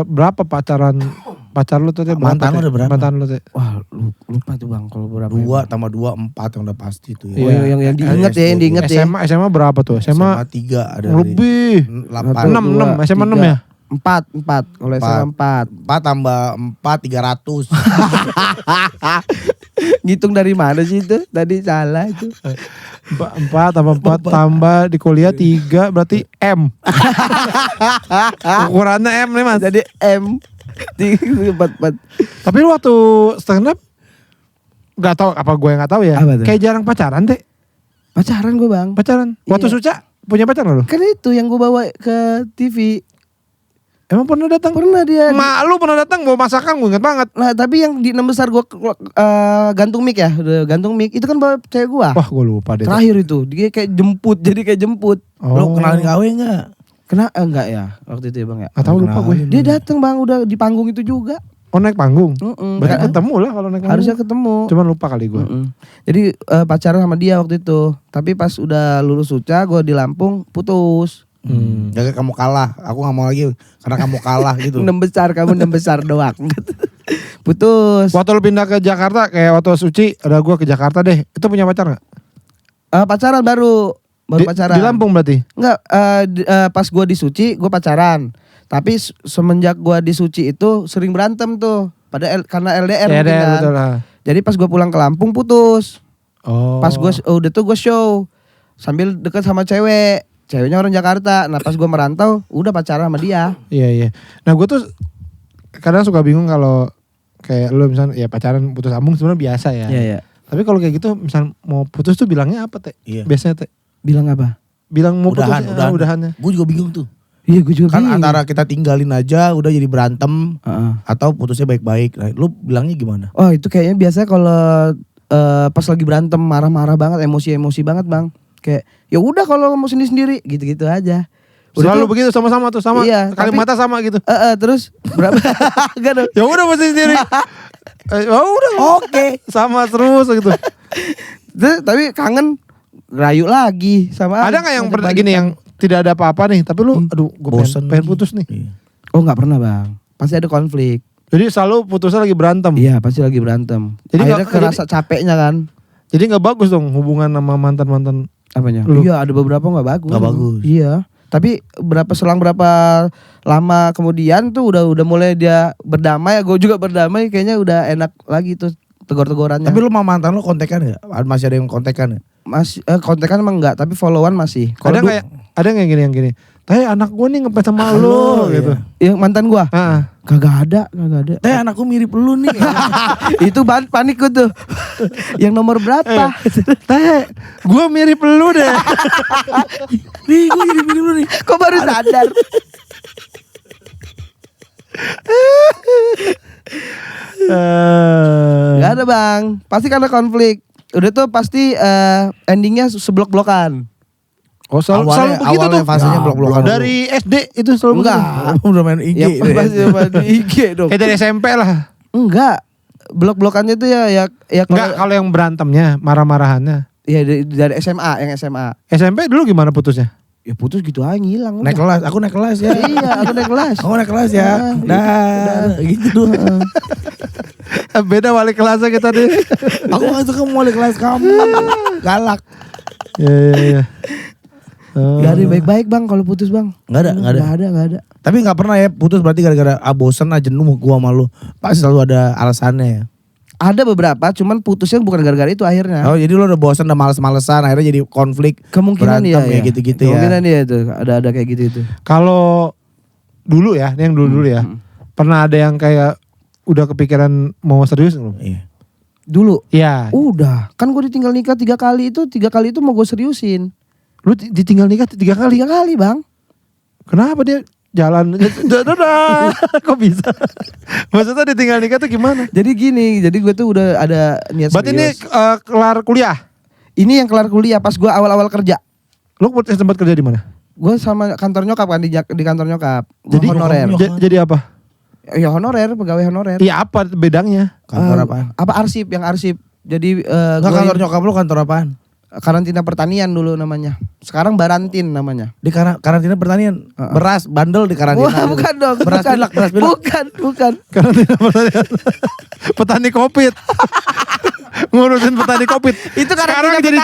berapa pacar lu tuh? Mantan lu udah berapa? Mantan lu tuh. Wah lupa tuh bang kalau berapa. 2 tambah 2 4 yang udah pasti tuh ya. Oh yang diinget ya, yang diinget ya. SMA berapa tuh? SMA 3 ada. Lebih. 8. 6 SMA 6 ya? 4 kalau SMA 4 tambah 4 300. Ngitung dari mana sih itu? Tadi salah itu. 4 tambah 4 tambah di kuliah 3 berarti M. Ukurannya M nih mas. Jadi M 4. Tapi lu waktu stand up nggak tahu apa gue nggak tahu ya. Kayak jarang pacaran deh. Pacaran gue bang. Pacaran. Waktu Suca punya pacar nggak lu? Kan itu yang gue bawa ke TV. Emang pernah datang? Pernah dia. Mak lu pernah datang bawa masakan, gue inget banget. Nah tapi yang di 6 besar gue gantung mic ya, udah gantung mic itu kan bawa cewek gue. Wah gue lupa deh. Terakhir itu dia kayak jemput, jadi kayak jemput. Lu kenalin gawe nggak? Enggak ya waktu itu ya bang ya. Gak tahu lupa gue. Dia datang bang udah di panggung itu juga. Oh naik panggung? Berarti ketemu lah kalau naik panggung. Harusnya ketemu. Cuman lupa kali gue. Jadi pacaran sama dia waktu itu. Tapi pas udah lulus Suca gue di Lampung putus. Jaga kamu kalah, aku gak mau lagi karena kamu kalah gitu. 6 besar, kamu 6 besar doang. Putus. Waktu lu pindah ke Jakarta kayak waktu Suci, udah gue ke Jakarta deh. Itu punya pacar gak? Pacaran baru pacaran. Di Lampung berarti? Enggak, pas gue di Suci gue pacaran. Tapi semenjak gue di Suci itu sering berantem tuh. Karena LDR mungkin kan. Betul lah. Jadi pas gue pulang ke Lampung putus. Pas gue udah tuh gue show sambil deket sama cewek. Ceweknya orang Jakarta. Nah pas gue merantau udah pacaran sama dia. Iya. Nah gue tuh kadang suka bingung kalau kayak lu misalnya ya pacaran putus sambung sebenarnya biasa ya. Iya. Tapi kalau kayak gitu misal mau putus tuh bilangnya apa Teh? Iya. Biasanya Teh? Bilang apa? Bilang mau udahannya. Gue juga bingung tuh. Iya gue juga bingung. Kan antara kita tinggalin aja udah jadi berantem atau putusnya baik-baik. Nah, lu bilangnya gimana? Oh itu kayaknya biasanya kalau pas lagi berantem marah-marah banget, emosi banget bang. Kayak ya udah kalau mau sendiri gitu-gitu aja. Udah selalu tuh, begitu sama-sama tuh sama. Iya, kalimatnya sama gitu. Terus berapa? Ya udah mau sendiri. Udah oke. Sama terus gitu. Tapi kangen rayu lagi sama. Ada nggak yang gini yang tidak ada apa-apa nih, tapi lu aduh gue pengen putus nih. Oh nggak pernah bang, pasti ada konflik. Jadi selalu putusnya lagi berantem. Iya pasti lagi berantem. Jadi akhirnya kerasa capeknya kan. Jadi nggak bagus dong hubungan sama mantan-mantan. Apanya? Lu. Iya ada beberapa nggak bagus. Nggak bagus. Iya. Tapi selang berapa lama kemudian tuh udah mulai dia berdamai, gue juga berdamai, kayaknya udah enak lagi tuh tegur-tegurannya. Tapi lu sama mantan lu kontekan gak? Masih ada yang kontekan gak? Masih kontekan emang enggak, tapi followan masih. Ada nggak yang gini? Teh anak gue nih ngepet sama lo gitu. Yang mantan gua? Kagak ada. Teh anakku mirip lu nih. Itu panik gue tuh. Yang nomor berapa? Teh, gue mirip lu deh. Nih gue mirip lu nih. Kok baru sadar? Gak ada bang, pasti karena konflik. Udah tuh pasti endingnya seblok-blokan. Oh selalu begitu tuh. Fasenya blok-blokan. Dari SD itu selalu enggak. Udah main IG. Ya pasti main IG dong. Kayak dari SMP lah. Enggak. Blok-blokannya tuh ya enggak kalau yang berantemnya, marah-marahannya. Ya dari SMA, yang SMA. SMP dulu gimana putusnya? Ya putus gitu aja ngilang. Naik kelas, aku naik kelas ya. Iya, aku naik kelas. Aku naik kelas ya. Nah, gitu doang. Beda wali kelasnya kita deh. Aku gak suka wali kelas kamu. Galak. Iya. Gak ada baik-baik bang kalau putus bang. Gak ada. Tapi gak pernah ya putus berarti gara-gara bosen aja jenuh gua sama lu. Pasti selalu ada alasannya ya. Ada beberapa, cuman putusnya bukan gara-gara itu akhirnya. Oh jadi lu udah bosen, udah males-malesan, akhirnya jadi konflik. Kemungkinan ya gitu-gitu ya. Kemungkinan ya itu, ada kayak gitu itu. Kalau dulu ya, ini yang dulu ya. Pernah ada yang kayak udah kepikiran mau serius belum? Iya. Dulu? Iya. Udah, kan gue ditinggal nikah 3 kali itu mau gue seriusin. Lu ditinggal nikah 3 kali? 3 kali bang. Kenapa dia jalan? Kok bisa? Maksudnya ditinggal nikah tuh gimana? Jadi gini, jadi gue tuh udah ada niat serius. Berarti ini kelar kuliah? Ini yang kelar kuliah pas gue awal-awal kerja. Lu sempat kerja di mana? Gue sama kantor nyokap kan, di kantor nyokap. Jadi honorer. Jadi apa? Ya honorer, pegawai honorer. Iya apa bedanya? Kantor apaan? Apa arsip, yang arsip. Jadi Nggak, kantor nyokap lu kantor apaan? Karantina pertanian dulu namanya. Sekarang Barantin namanya. Di karantina pertanian. Beras bandel di karantina. Bukan dong. Beras pilak. Bukan. Karantina pertanian. Petani kopit. Ngurusin petani kopit. Itu sekarang jadi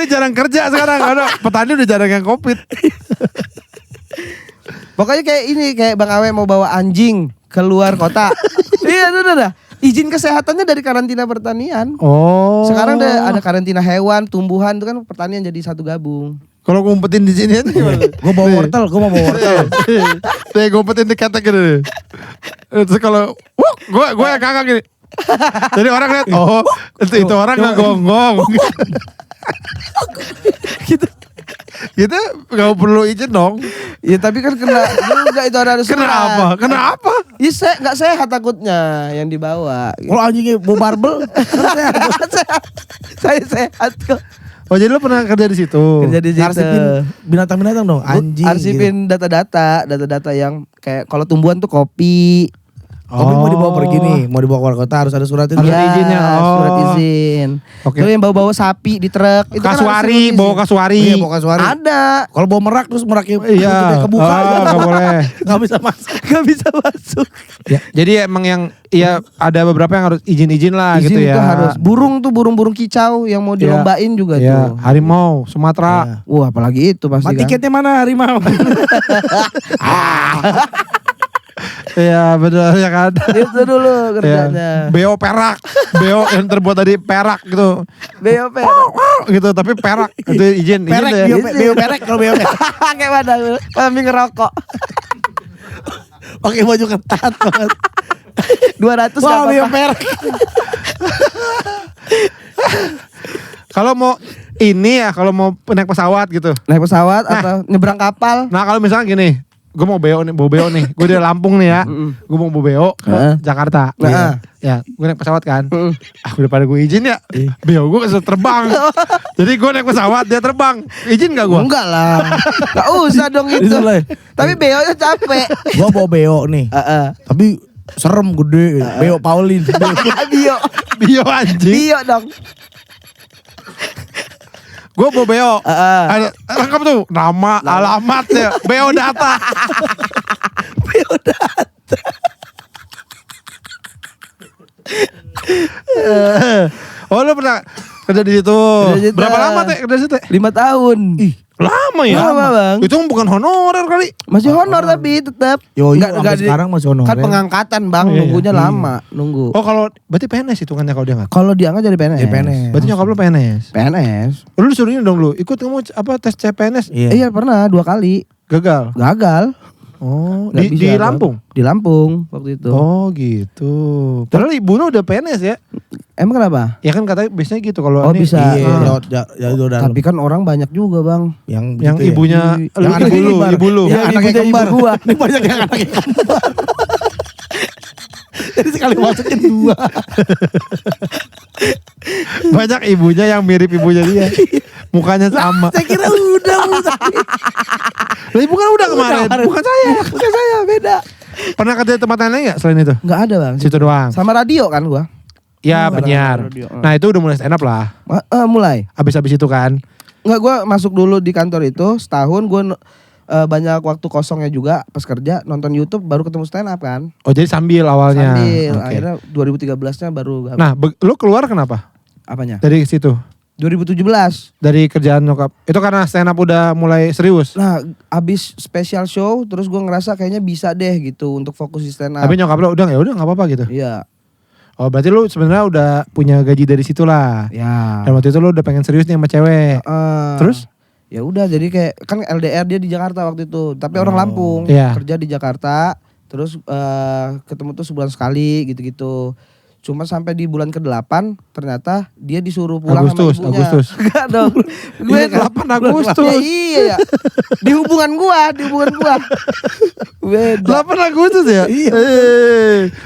jarang kerja sekarang. Ada petani udah jarang yang kopit. Pokoknya kayak ini, kayak Bang Awe mau bawa anjing keluar kota. Iya udah. Izin kesehatannya dari karantina pertanian. Oh. Sekarang ada karantina hewan, tumbuhan, itu kan pertanian jadi satu gabung. Kalau ngumpetin di sini gimana? Gue bawa wortel, gue mau bawa wortel. Saya ngumpetin di ketek gitu. Terus kalau gue yang kakak gini. Jadi orang lihat, oh itu orang nggak gonggong. Gitu gak perlu izin dong. Ya tapi kan kena juga itu ada surat. Kenapa? Ya gak sehat takutnya yang dibawa. Kalau anjingnya bawa barbel, Saya sehat kok. Oh jadi lu pernah kerja di situ? Kerja di situ. arsipin binatang-binatang dong, anjing. Arsipin gitu. data-data yang kayak kalau tumbuhan tuh kopi. Kopi mau dibawa pergi nih, mau dibawa keluar kota harus ada surat itu. Harus ada izinnya. Surat izin. Oke. Terus yang bawa sapi di truk. Itu Kasuari, kan bawa kasuari. Iya, bawa kasuari. ada. Kalau bawa merak terus meraknya Iya. kebuka. Gak boleh. Gak bisa masuk. Gak bisa masuk. Ya, jadi emang yang ada beberapa yang harus izin lah Izin gitu ya. itu harus. Burung kicau yang mau dilombain juga Iya, tuh. harimau, Sumatera. Wah apalagi itu pasti kan. Tiketnya mana harimau? Iya benar ya kan. Itu dulu kerjanya. Beo perak, beo yang terbuat dari perak gitu. Beo Gitu tapi perak itu izin Perek, ya. beo perek kalau beo perek. Kayak mana? Kambing ngerokok. Pakai baju ketat banget. 200 Wah, beo apa-apa. perek. Kalau mau ini ya, kalau mau naik pesawat gitu. Naik pesawat atau nyebrang kapal. Nah kalau misalnya gini, gue mau beo nih, gue dari Lampung nih ya, gue mau beo ke Jakarta. Ya, gue naik pesawat kan. Daripada gue izin ya, beo gue bisa terbang. Jadi gue naik pesawat, dia terbang. Izin gak gue? Enggak lah. Gak usah dong itu. Tapi beonya capek. Gue bawa beo nih. Tapi serem gede. Beo Paulin. Bio anjing. Bio dong. Gue bawa beo. Ada lengkap tuh nama, alamatnya, beo data. Beo Oh lu pernah kerja di situ. Berapa lama teh kerja di situ? 5 tahun. Ih, lama ya? Lama, Bang. Itu bukan honorer kali. Masih honor tapi tetap. Yo, sampai sekarang masih honorer. Kan pengangkatan Bang, Oh, iya, nunggunya iya. lama, nunggu. Oh kalau berarti PNS hitungannya kalau dia nggak? Kalau dia nggak jadi PNS. Jadi PNS. Berarti nyokap lu PNS? PNS. Lu disuruh ini dong lu, ikut kamu apa tes CPNS? Iya pernah 2 kali. Gagal? Gagal. Oh, Nggak di bisa, Lampung? Di Lampung waktu itu. Oh gitu. Padahal ibu lu udah PNS ya? Emang kenapa? Ya kan katanya biasanya gitu kalau Oh, ini. bisa. Iya, itu dalam. Tapi kan orang banyak juga Bang. Yang Yang gitu ya. ibunya, Yang anak ibu lu. Yang anaknya ibunya kembar. ibu gua. Ini banyak yang anaknya kembar. Jadi sekali masukin 2. Banyak ibunya yang mirip ibunya dia. Mukanya sama. Saya kira udah. Lah ibu kan udah kemarin. Bukan saya. Bukan saya, beda. Pernah kerja di tempat lain gak selain itu? Enggak ada Bang. Situ doang. Sama radio kan gua. Ya penyiar. radio. Nah itu udah mulai stand up lah. Mulai. Abis-abis itu kan. Enggak, gua masuk dulu di kantor itu setahun, gua banyak waktu kosongnya juga pas kerja nonton YouTube baru ketemu stand up kan. Oh jadi sambil awalnya. Sambil Oke. akhirnya 2013-nya baru Nah lu keluar kenapa? apanya? Dari situ? 2017. Dari kerjaan nyokap. Itu karena stand up udah mulai serius. Nah, abis special show terus gua ngerasa kayaknya bisa deh gitu untuk fokus di stand up. Tapi nyokap lu udah nggak apa-apa gitu. Iya. Oh berarti lu sebenarnya udah punya gaji dari situ lah. Ya. Dan waktu itu lu udah pengen serius nih sama cewek. Terus? Ya udah jadi kayak kan LDR dia di Jakarta waktu itu, tapi orang Lampung, Iya. kerja di Jakarta, terus ketemu tuh sebulan sekali gitu-gitu. Cuma sampai di bulan ke-8 ternyata dia disuruh pulang Agustus, sama ibunya. Agustus. Enggak dong. Gue 8 Agustus. Ya, iya ya. Di hubungan gua. Beda. 8 Agustus ya? Iya.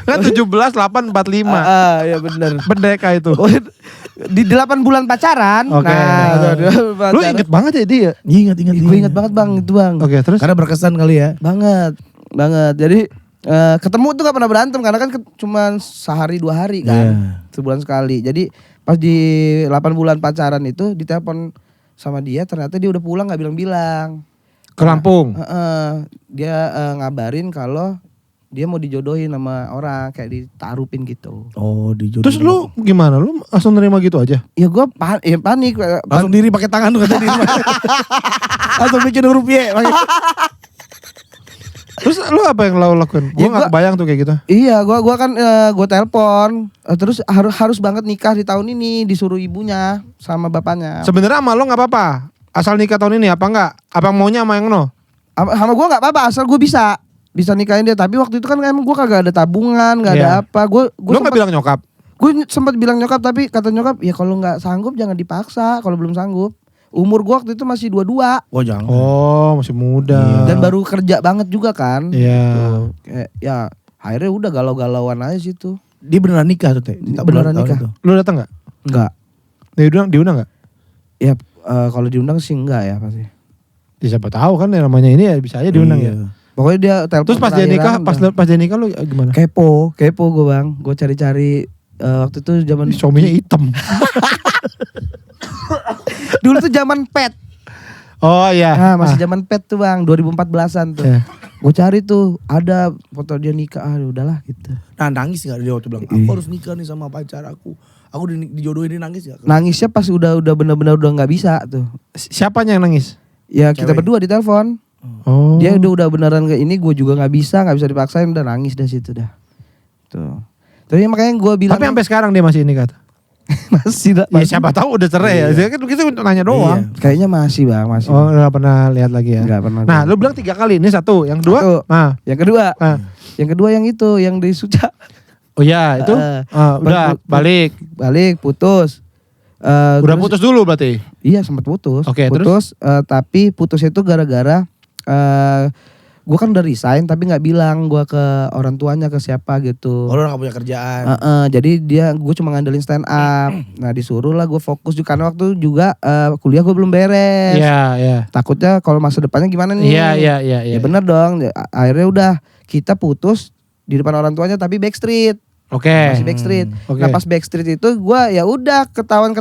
Kan 17 8 45. Ya benar. Merdeka itu. Di 8 bulan pacaran. Oke. Nah, Lu inget banget ya dia? Ingat. Gue inget banget Bang itu Bang. Oke, terus? Karena berkesan kali ya. Banget. Jadi ketemu tuh gak pernah berantem karena kan cuman sehari 2 hari kan. Sebulan sekali. Jadi pas di 8 bulan pacaran itu ditelepon sama dia, ternyata dia udah pulang gak bilang-bilang. Ke Lampung? Dia ngabarin kalau dia mau dijodohin sama orang, kayak ditarupin gitu. Oh, dijodohin. Terus lu gimana? Lu langsung nerima gitu aja? Ya gue panik. langsung diri pakai tangan tuh kata diri. Langsung bikin huruf Y. Terus lu apa yang lu lakukan? Gue gak kebayang tuh kayak gitu. Iya, gua kan gue telepon, terus harus banget nikah di tahun ini, disuruh ibunya sama bapaknya. Sebenarnya sama lu gak apa-apa? Asal nikah tahun ini apa enggak? Apa maunya sama yang no? Sama gue nggak apa-apa, asal gue bisa nikahin dia. Tapi waktu itu kan emang gue kagak ada tabungan, nggak ada apa. Lu nggak bilang nyokap? Gue sempat bilang nyokap, tapi kata nyokap ya kalau nggak sanggup jangan dipaksa. Kalau belum sanggup, umur gue waktu itu masih 22. Oh jangan. Oh masih muda. Dan baru kerja banget juga kan. Iya. Kayak, ya akhirnya udah galau-galauan aja situ. Dia beneran nikah tuh Teh. Beneran nikah. Lu datang nggak? Enggak. Diundang nggak? Ya kalau diundang sih enggak ya pasti. Ya, siapa tahu kan yang namanya ini ya bisa aja diundang ya. Pokoknya dia telepon. Terus pas dia nikah, pas dia nikah lu gimana? Kepo gue Bang. Gue cari-cari waktu itu zaman Suaminya hitam. dulu tuh zaman pet. Oh iya. Nah, masih zaman pet tuh Bang, 2014-an tuh. Yeah. Gue cari tuh ada foto dia nikah, udahlah gitu. Nah nangis gak dia waktu bilang, aku harus nikah nih sama pacar aku. Aku dijodohin, dia nangis gak? Nangisnya pas udah benar-benar udah nggak bisa tuh. Siapanya yang nangis? Ya kita berdua di telepon. Oh. Dia udah beneran kayak ini, gue juga nggak bisa dipaksain, udah nangis dari situ dah. Tuh. Tapi makanya gue bilang. Tapi sampai sekarang dia masih ini kata. masih dah. Ya siapa tahu udah cerai ya. Dia kan kita untuk nanya doang. Kayaknya masih Bang, masih. Oh nggak pernah lihat lagi ya. Nggak pernah. Nah lu bilang 3 kali, ini satu, yang kedua? Satu. Nah. Yang kedua. Yang kedua yang itu, yang di Suca. Oh iya itu. Udah balik, putus. Udah putus dulu berarti? Iya sempat putus. Oke, putus. Tapi putusnya itu gara-gara gue kan udah resign tapi nggak bilang gue ke orang tuanya, ke siapa gitu. Oh lu gak punya kerjaan. Jadi gue cuma ngandelin stand up. Nah disuruh lah gue fokus juga karena waktu juga kuliah gue belum beres. Iya. Takutnya kalau masa depannya gimana nih? Iya. Ya bener dong. Akhirnya udah kita putus di depan orang tuanya tapi backstreet. Oke. Masih backstreet. Oke. Nah pas backstreet itu gue ya udah ketahuan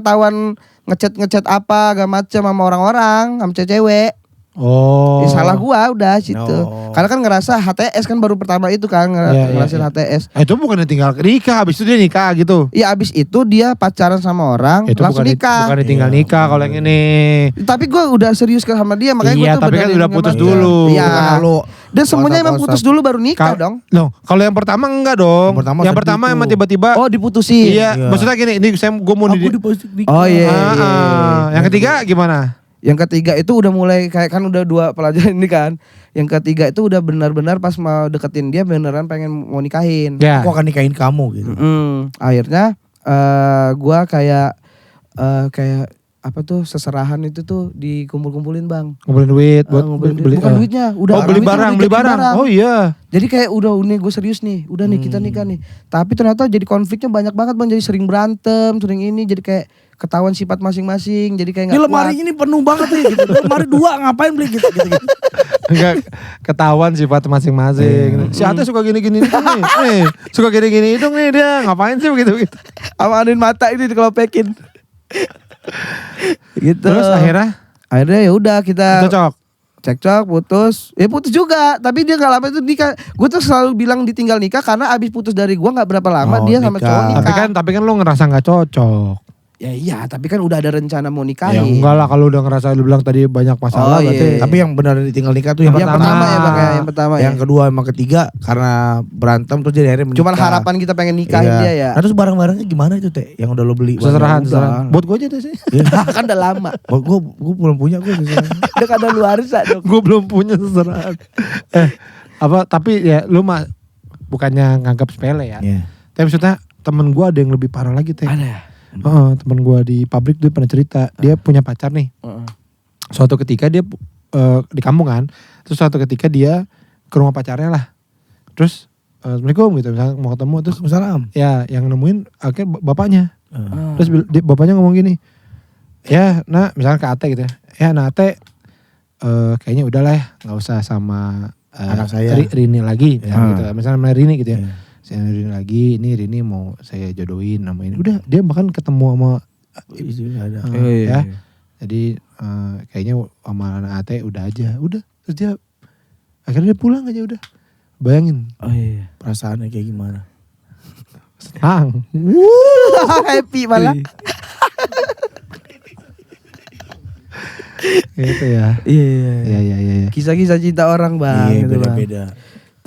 ngechat apa gak macam sama orang-orang, sama cewek. Oh. Salah gua udah situ. Karena kan ngerasa HTS kan baru pertama itu kan ngerasain HTS. Itu bukan tinggal nikah, habis itu dia nikah gitu. Iya abis itu dia pacaran sama orang itu langsung nikah. Bukan ditinggal nikah kalau yang ini. Tapi gua udah serius sama dia makanya gua tuh tapi kan udah putus dulu. Iya. Dan semuanya emang putus dulu baru nikah dong. Loh, kalau yang pertama enggak dong. Yang pertama emang tiba-tiba diputusin. Iya, maksudnya gini, ini gue mau Oh iya. Yang ketiga gimana? Yang ketiga itu udah mulai kayak kan udah 2 pelajaran ini kan. Yang ketiga itu udah benar-benar pas mau deketin dia beneran pengen mau nikahin. Aku akan nikahin kamu gitu. Akhirnya gua kayak apa tuh seserahan itu tuh dikumpul-kumpulin bang. Ngumpulin duit buat beli, bukan duitnya, udah beli barang. Oh iya. Jadi kayak udah nih gue serius nih, udah nih kita nikah nih. Tapi ternyata jadi konfliknya banyak banget bang, jadi sering berantem, sering ini, jadi kayak ketahuan sifat masing-masing, jadi kayak nggak kuat. Lemari ini penuh banget nih, gitu. Lemari 2 ngapain beli gitu. Enggak ketahuan sifat masing-masing. Si Ate suka gini-gini nih, suka gini-gini hidung nih dia, ngapain sih begitu? Amanin mata ini dikelopekin. Gitu. Terus akhirnya ya udah kita cekcok putus juga tapi dia nggak lama itu nikah. Gue tuh selalu bilang ditinggal nikah karena abis putus dari gue nggak berapa lama dia sama cowok nikah. Tapi kan lo ngerasa nggak cocok. Ya iya, tapi kan udah ada rencana mau nikahin. Ya enggak lah, kalau udah ngerasa lu bilang tadi banyak masalah berarti. Tapi yang benar ditinggal nikah tuh yang pertama ya bang, yang pertama. Yang kedua sama ketiga karena berantem terus jadi akhirnya menikah. Cuman harapan kita pengen nikahin dia ya. Nah, terus barang-barangnya gimana itu teh? Yang udah lo beli? Seserahan. Buat gue aja deh sih. Kan udah lama. Gue belum punya gue seserahan. Udah kada luar dong. Gue belum punya seserahan. Tapi ya lu mah bukannya nganggap sepele ya. Tapi maksudnya temen gue ada yang lebih parah lagi teh. Ada ya? Temen gue di pabrik dia pernah cerita, dia punya pacar nih. Suatu ketika dia di kampung kan, terus suatu ketika dia ke rumah pacarnya lah. Terus Assalamualaikum gitu, misalnya mau ketemu terus salam. Ya yang nemuin akhirnya bapaknya. Terus bapaknya ngomong gini, ya nak misalnya ke Ate gitu ya nak Ate kayaknya udahlah ya nggak usah sama anak saya Rini lagi misalnya namanya Rini gitu ya. Saya Rini lagi, ini Rini mau saya jodohin nama ini. Udah dia bahkan ketemu sama ya. Jadi kayaknya sama anak Ate udah aja, udah. Terus dia akhirnya dia pulang aja udah. Bayangin. Perasaannya kayak gimana? Senang. Happy malah. Gitu ya. Iya. Kisah-kisah cinta orang bang. Iya, beda-beda.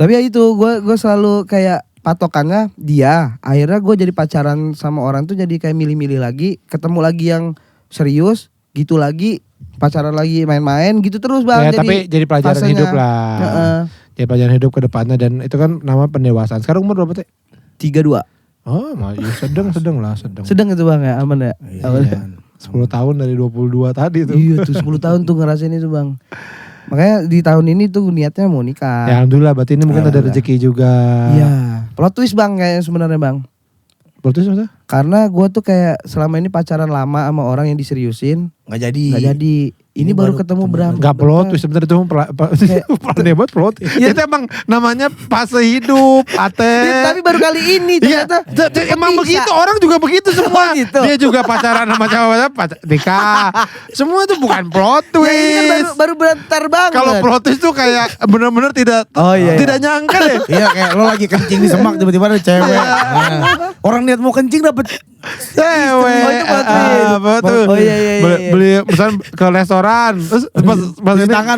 Tapi ya itu gue selalu kayak patokannya dia. Akhirnya gue jadi pacaran sama orang tuh jadi kayak milih-milih lagi. Ketemu lagi yang serius gitu lagi. Pacaran lagi main-main gitu terus bang. Ya, tapi jadi pelajaran hidup lah. Jadi pelajaran hidup ke depannya. Dan itu kan nama pendewasaan. Sekarang umur berapa teh? 32. Oh sedang lah. Sedang itu bang ya, aman ya? Iya. 10 tahun dari 22 tadi tuh. Iya tuh 10 tahun tuh ngerasain itu bang. Makanya di tahun ini tuh niatnya mau nikah. Ya alhamdulillah, berarti ini mungkin ada rezeki juga. Iya. Plot twist bang kayaknya sebenarnya bang. Plot twist maksudnya? Karena gue tuh kayak selama ini pacaran lama sama orang yang diseriusin. Gak jadi. Ini baru ketemu Bram. Gak plot twist sebenarnya itu pelan buat plot. Itu emang namanya fase hidup, Ate. Tapi baru kali ini ternyata. Emang begitu, orang juga begitu semua. Gitu. Dia juga pacaran sama cowok nikah. Semua itu bukan plot twist. Ya, ini kan baru bentar banget. Kalau plot twist tuh kayak benar-benar tidak nyangka deh. Iya kayak lo lagi kencing di semak tiba-tiba ada cewek. Orang niat mau kencing dapet cewek. Oh itu plot twist. Oh iya. Beli misalnya ke restoran. Terus pas ini tangan.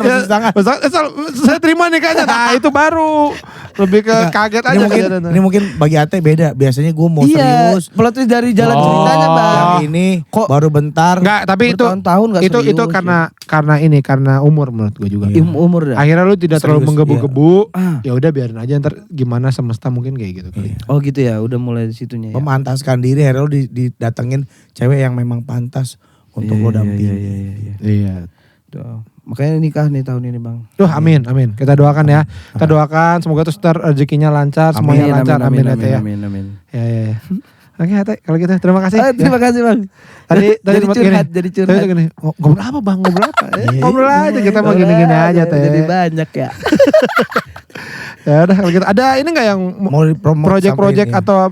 Saya terima nikahnya. Nah itu baru lebih ke kaget aja. Ini mungkin bagi Ate beda. Biasanya gue mau serius. Plot twist dari jalan ceritanya bang. Yang ini kok baru bentar. Enggak, tapi itu karena umur menurut gue juga. Umur dah. Akhirnya lu tidak terlalu menggebu-gebu. Ya udah biarin aja, ntar gimana semesta mungkin kayak gitu kali. Oh gitu ya, udah mulai di situnya. Memantaskan diri, akhirnya lu didatengin cewek yang memang pantas untuk lo dampingi. Iya. Tuh. Makanya nikah nih tahun ini bang. Tuh amin. Kita doakan ya. Kita doakan semoga terus rezekinya lancar, semuanya lancar. Amin. Ya. Oke, kalau gitu terima kasih. Terima kasih bang. Tadi jadi curhat. Gini. Ngobrol apa bang? Ngobrol aja kita mau gini-gini aja teh. Jadi banyak ya. Ya udah kalau gitu. Ada ini nggak yang mau project atau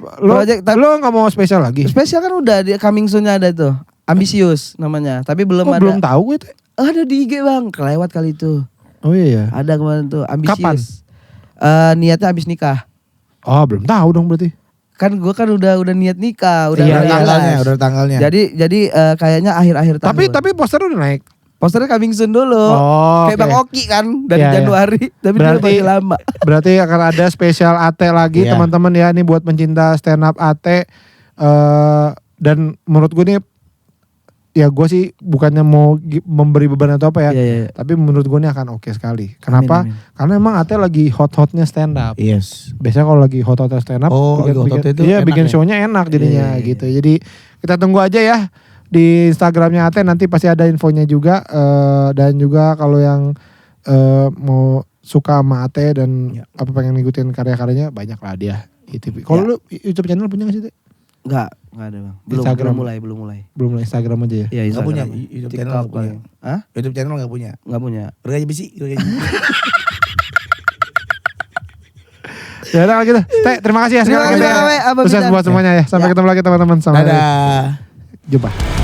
lo nggak mau spesial lagi? Spesial kan udah di coming soon-nya ada tuh. Ambisius namanya, tapi belum ada. Belum tahu gue tuh. Ada di IG bang, kelewat kali itu. Oh iya. Ada kemarin tuh, ambisius. Kapan? Niatnya habis nikah. Oh belum tahu dong berarti. Kan gue kan udah niat nikah, udah tanggalnya. Jadi kayaknya akhir-akhir tahun. Tapi poster udah naik. Posternya coming soon dulu. Oh, kayak Bang Oki kan dari Januari, tapi dia masih lama. Berarti akan ada spesial AT lagi teman-teman ya, ini buat pencinta stand up AT. Dan menurut gue nih, ya gue sih bukannya mau memberi beban atau apa ya, tapi menurut gue ini akan oke sekali. Kenapa? Amin. Karena emang AT lagi hot-hotnya stand up. Yes. Biasanya kalau lagi hot-hotnya stand up, bikin show-nya enak jadinya gitu. Jadi kita tunggu aja ya. Di Instagramnya Ate nanti pasti ada infonya juga, dan juga kalau yang mau suka sama Ate dan apa pengen ngikutin karya-karyanya, banyak lah dia ITV. Kalau lu YouTube channel punya gak sih? Enggak ada bang. Belum mulai. Instagram aja ya? Iya, Instagram. Gak punya YouTube channel gak punya. Hah? YouTube channel gak punya? Gak punya. Bergaji besi. Ya udah gitu. Terima kasih ya. Terima kasih. Sukses buat semuanya ya. Sampai ketemu lagi teman-teman. Dadah. Jumpa.